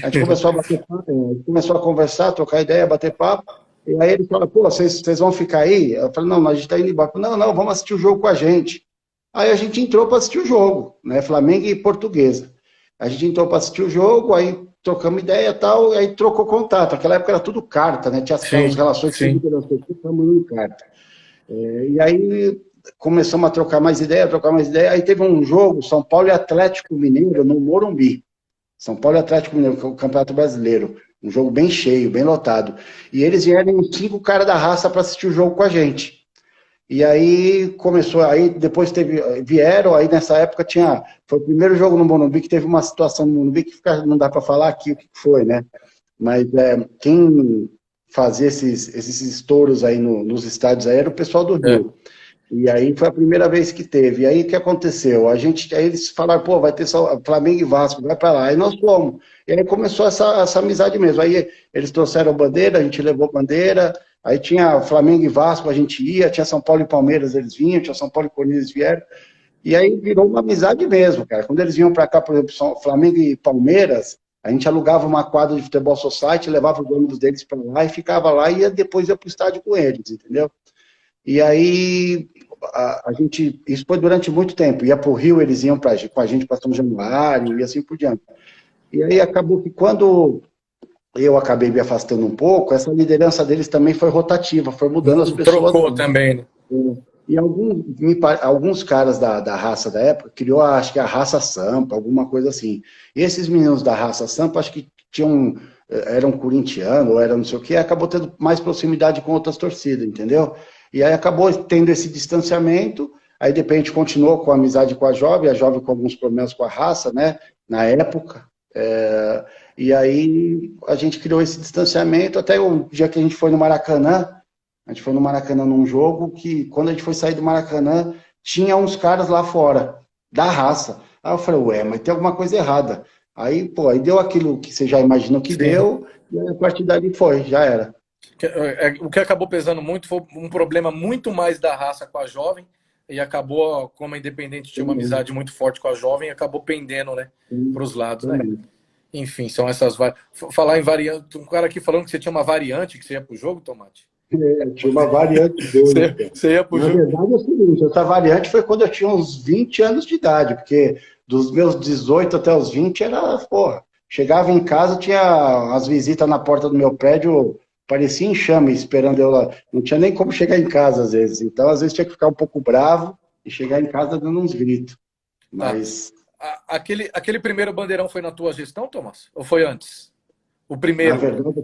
A gente começou a bater papo, começou a conversar, trocar ideia, bater papo, e aí ele falou, pô, vocês vão ficar aí? Eu falei, não, a gente tá indo embora. Não, vamos assistir o jogo com a gente. Aí a gente entrou para assistir o jogo, né, Flamengo e Portuguesa. A gente entrou para assistir o jogo, aí trocamos ideia e tal, aí trocou contato. Naquela época era tudo carta, né? Tinha as relações de carta. E aí começamos a trocar mais ideia, aí teve um jogo, São Paulo e Atlético Mineiro, no Morumbi. São Paulo e Atlético Mineiro, que é o Campeonato Brasileiro. Um jogo bem cheio, bem lotado. E eles vieram 5 caras da raça para assistir o jogo com a gente. E aí começou, aí depois vieram, aí nessa época foi o primeiro jogo no Morumbi que teve uma situação no Morumbi que não dá para falar aqui o que foi, né? Mas quem fazia esses estouros aí nos estádios aí era o pessoal do Rio. E aí foi a primeira vez que teve. E aí o que aconteceu? Aí eles falaram, pô, vai ter só Flamengo e Vasco, vai para lá. Aí nós fomos. E aí começou essa amizade mesmo. Aí eles trouxeram bandeira, a gente levou bandeira. Aí tinha Flamengo e Vasco, a gente ia. Tinha São Paulo e Palmeiras, eles vinham. Tinha São Paulo e Corinthians, eles vieram. E aí virou uma amizade mesmo, cara. Quando eles vinham para cá, por exemplo, Flamengo e Palmeiras, a gente alugava uma quadra de futebol society, levava os ônibus deles para lá e ficava lá e depois ia para o estádio com eles, entendeu? E aí isso foi durante muito tempo. Ia para o Rio, eles iam com a gente para São Januário e assim por diante. E aí acabou que quando eu acabei me afastando um pouco, essa liderança deles também foi rotativa, foi mudando as pessoas. Trocou também, né? E alguns caras da raça da época criou, acho que a raça Sampa, alguma coisa assim. E esses meninos da raça Sampa, acho que eram corintianos, ou eram não sei o quê, acabou tendo mais proximidade com outras torcidas, entendeu? E aí acabou tendo esse distanciamento, aí de repente continuou com a amizade com a Jovem com alguns problemas com a raça, né, na época, e aí a gente criou esse distanciamento, até o dia que a gente foi no Maracanã, num jogo, que quando a gente foi sair do Maracanã, tinha uns caras lá fora, da raça. Aí eu falei, ué, mas tem alguma coisa errada. Aí deu aquilo que você já imaginou que deu, e aí a partir dali já era. O que acabou pesando muito foi um problema muito mais da raça com a Jovem, e acabou, como a Independente tinha uma amizade muito forte com a Jovem, acabou pendendo, né, para os lados, né? Enfim, são essas variantes. Falar em variante, um cara aqui falando que você tinha uma variante que você ia pro jogo, Tomate? Tinha uma variante doida. Você ia pro jogo? Na verdade é o seguinte, essa variante foi quando eu tinha uns 20 anos de idade, porque dos meus 18 até os 20 era, porra, chegava em casa, tinha as visitas na porta do meu prédio, parecia enxame esperando eu lá. Não tinha nem como chegar em casa, às vezes. Então, às vezes, tinha que ficar um pouco bravo e chegar em casa dando uns gritos. Mas... Aquele primeiro bandeirão foi na tua gestão, Thomas? Ou foi antes? O primeiro? Na verdade,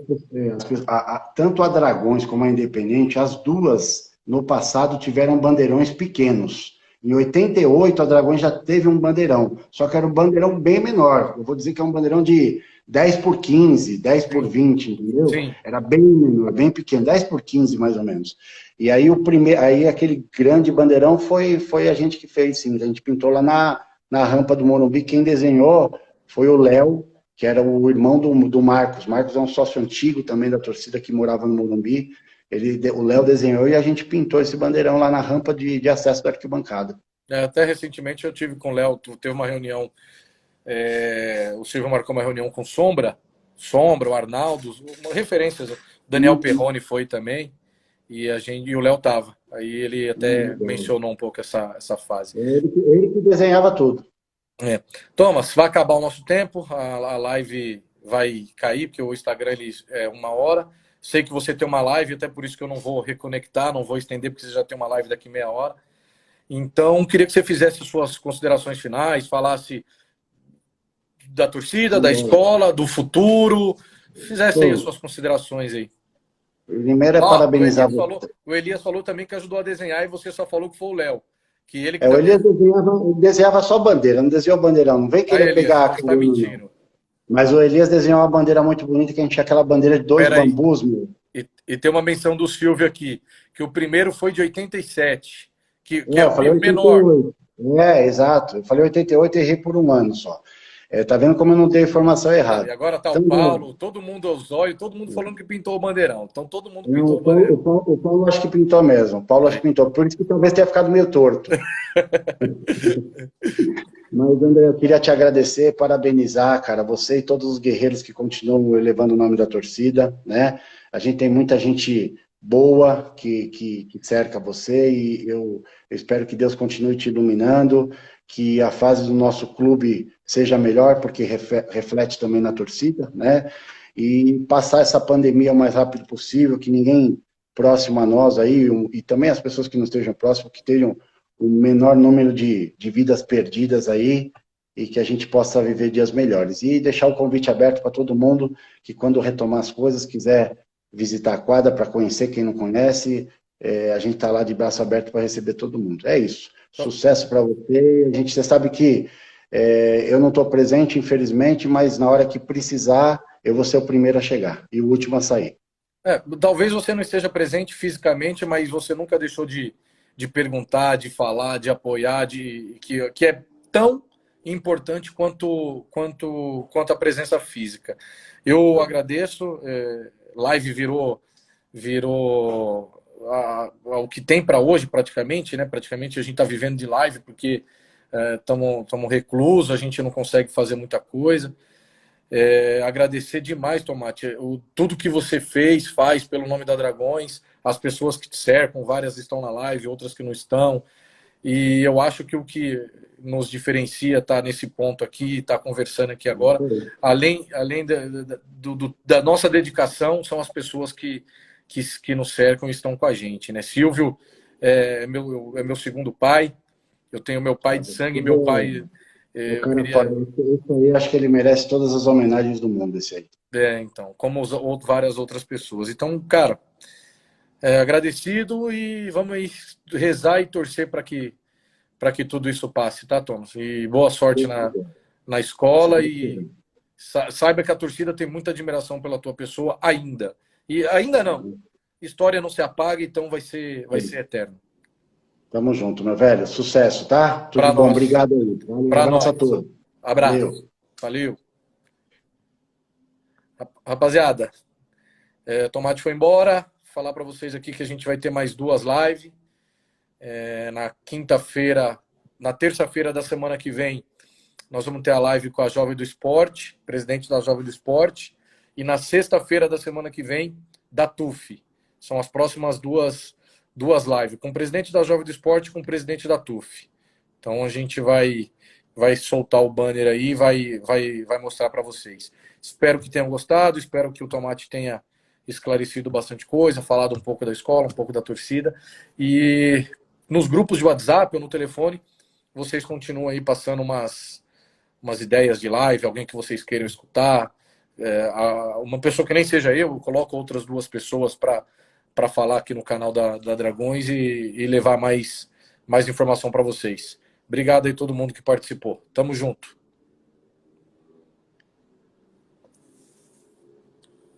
tanto a Dragões como a Independente, as duas, no passado, tiveram bandeirões pequenos. Em 88, a Dragões já teve um bandeirão, só que era um bandeirão bem menor. Eu vou dizer que é um bandeirão de 10 por 15, 10 por 20, entendeu? Sim. Era bem menor, bem pequeno, 10 por 15 mais ou menos. E aí aquele grande bandeirão foi a gente que fez, sim. A gente pintou lá na rampa do Morumbi. Quem desenhou foi o Léo, que era o irmão do Marcos. Marcos é um sócio antigo também da torcida que morava no Morumbi. O Léo desenhou e a gente pintou esse bandeirão lá na rampa de acesso da arquibancada. Até recentemente eu tive com o Léo, teve uma reunião, o Silvio marcou uma reunião com Sombra, o Arnaldo, referências, o Daniel Perrone foi também, e o Léo tava. Aí ele até mencionou um pouco essa fase. Ele que desenhava tudo. Thomas, vai acabar o nosso tempo, a live vai cair, porque o Instagram é 1 hora. Sei que você tem uma live, até por isso que eu não vou reconectar, não vou estender, porque você já tem uma live daqui meia hora. Então, queria que você fizesse suas considerações finais, falasse da torcida, da escola, do futuro, fizesse aí as suas considerações aí. Primeiro é parabenizar você. O Elias falou também que ajudou a desenhar e você só falou que foi o Léo. Que ele o Elias desenhava só bandeira, não desenhou bandeirão. Não vem querer pegar... Tá mentindo. Mas o Elias desenhou uma bandeira muito bonita, que a gente tinha aquela bandeira de 2 bambus, meu. E tem uma menção do Silvio aqui, que o primeiro foi de 87, que é o menor. Exato. Eu falei 88 e errei por 1 ano só. Tá vendo como eu não dei informação errada. E agora tá o Paulo, todo mundo aos olhos, todo mundo falando que pintou o bandeirão. Então todo mundo pintou o bandeirão. O Paulo acho que pintou mesmo. O Paulo acho que pintou. Por isso que talvez tenha ficado meio torto. Mas, André, eu queria te agradecer, parabenizar, cara, você e todos os guerreiros que continuam elevando o nome da torcida, né? A gente tem muita gente boa que cerca você e eu espero que Deus continue te iluminando, que a fase do nosso clube seja melhor, porque reflete também na torcida, né? E passar essa pandemia o mais rápido possível, que ninguém próximo a nós aí, e também as pessoas que não estejam próximas, que tenham o menor número de vidas perdidas aí, e que a gente possa viver dias melhores. E deixar o convite aberto para todo mundo que, quando retomar as coisas, quiser visitar a quadra para conhecer quem não conhece, a gente está lá de braço aberto para receber todo mundo. É isso. Sucesso para você. Você sabe que eu não estou presente, infelizmente, mas na hora que precisar, eu vou ser o primeiro a chegar e o último a sair. Talvez você não esteja presente fisicamente, mas você nunca deixou de perguntar, de falar, de apoiar, que é tão importante quanto a presença física. Eu agradeço. Live virou o que tem para hoje, praticamente, né? Praticamente a gente está vivendo de live porque estamos reclusos, a gente não consegue fazer muita coisa. Agradecer demais, Tomate, tudo que você faz pelo nome da Dragões, as pessoas que te cercam, várias estão na live, outras que não estão, e eu acho que o que nos diferencia tá nesse ponto aqui, tá conversando aqui agora, além da nossa dedicação, são as pessoas que nos cercam e estão com a gente, né? Silvio é meu segundo pai, eu tenho meu pai de sangue, meu pai... Esse aí, acho que ele merece todas as homenagens do mundo, esse aí. Então, como várias outras pessoas. Então, cara, agradecido e vamos aí rezar e torcer para que tudo isso passe, tá, Thomas? E boa sorte na escola e saiba que a torcida tem muita admiração pela tua pessoa ainda. E ainda não. História não se apaga, então vai ser eterno. Tamo junto, meu velho. Sucesso, tá? Tudo pra bom. nós. Obrigado aí. Um abraço a todos. Abraço. Valeu. Rapaziada, Tomate foi embora. Falar para vocês aqui que a gente vai ter mais 2 lives. Na quinta-feira, na terça-feira da semana que vem, nós vamos ter a live com a Jovem do Esporte, presidente da Jovem do Esporte. E na sexta-feira da semana que vem, da TUF. São as próximas duas lives, com o presidente da Jovem do Esporte e com o presidente da TUF. Então a gente vai soltar o banner aí e vai mostrar para vocês. Espero que tenham gostado, espero que o Tomate tenha esclarecido bastante coisa, falado um pouco da escola, um pouco da torcida. E nos grupos de WhatsApp ou no telefone, vocês continuam aí passando umas ideias de live, alguém que vocês queiram escutar. Uma pessoa que nem seja eu coloco outras 2 pessoas para falar aqui no canal da Dragões e levar mais informação para vocês. Obrigado aí todo mundo que participou. Tamo junto.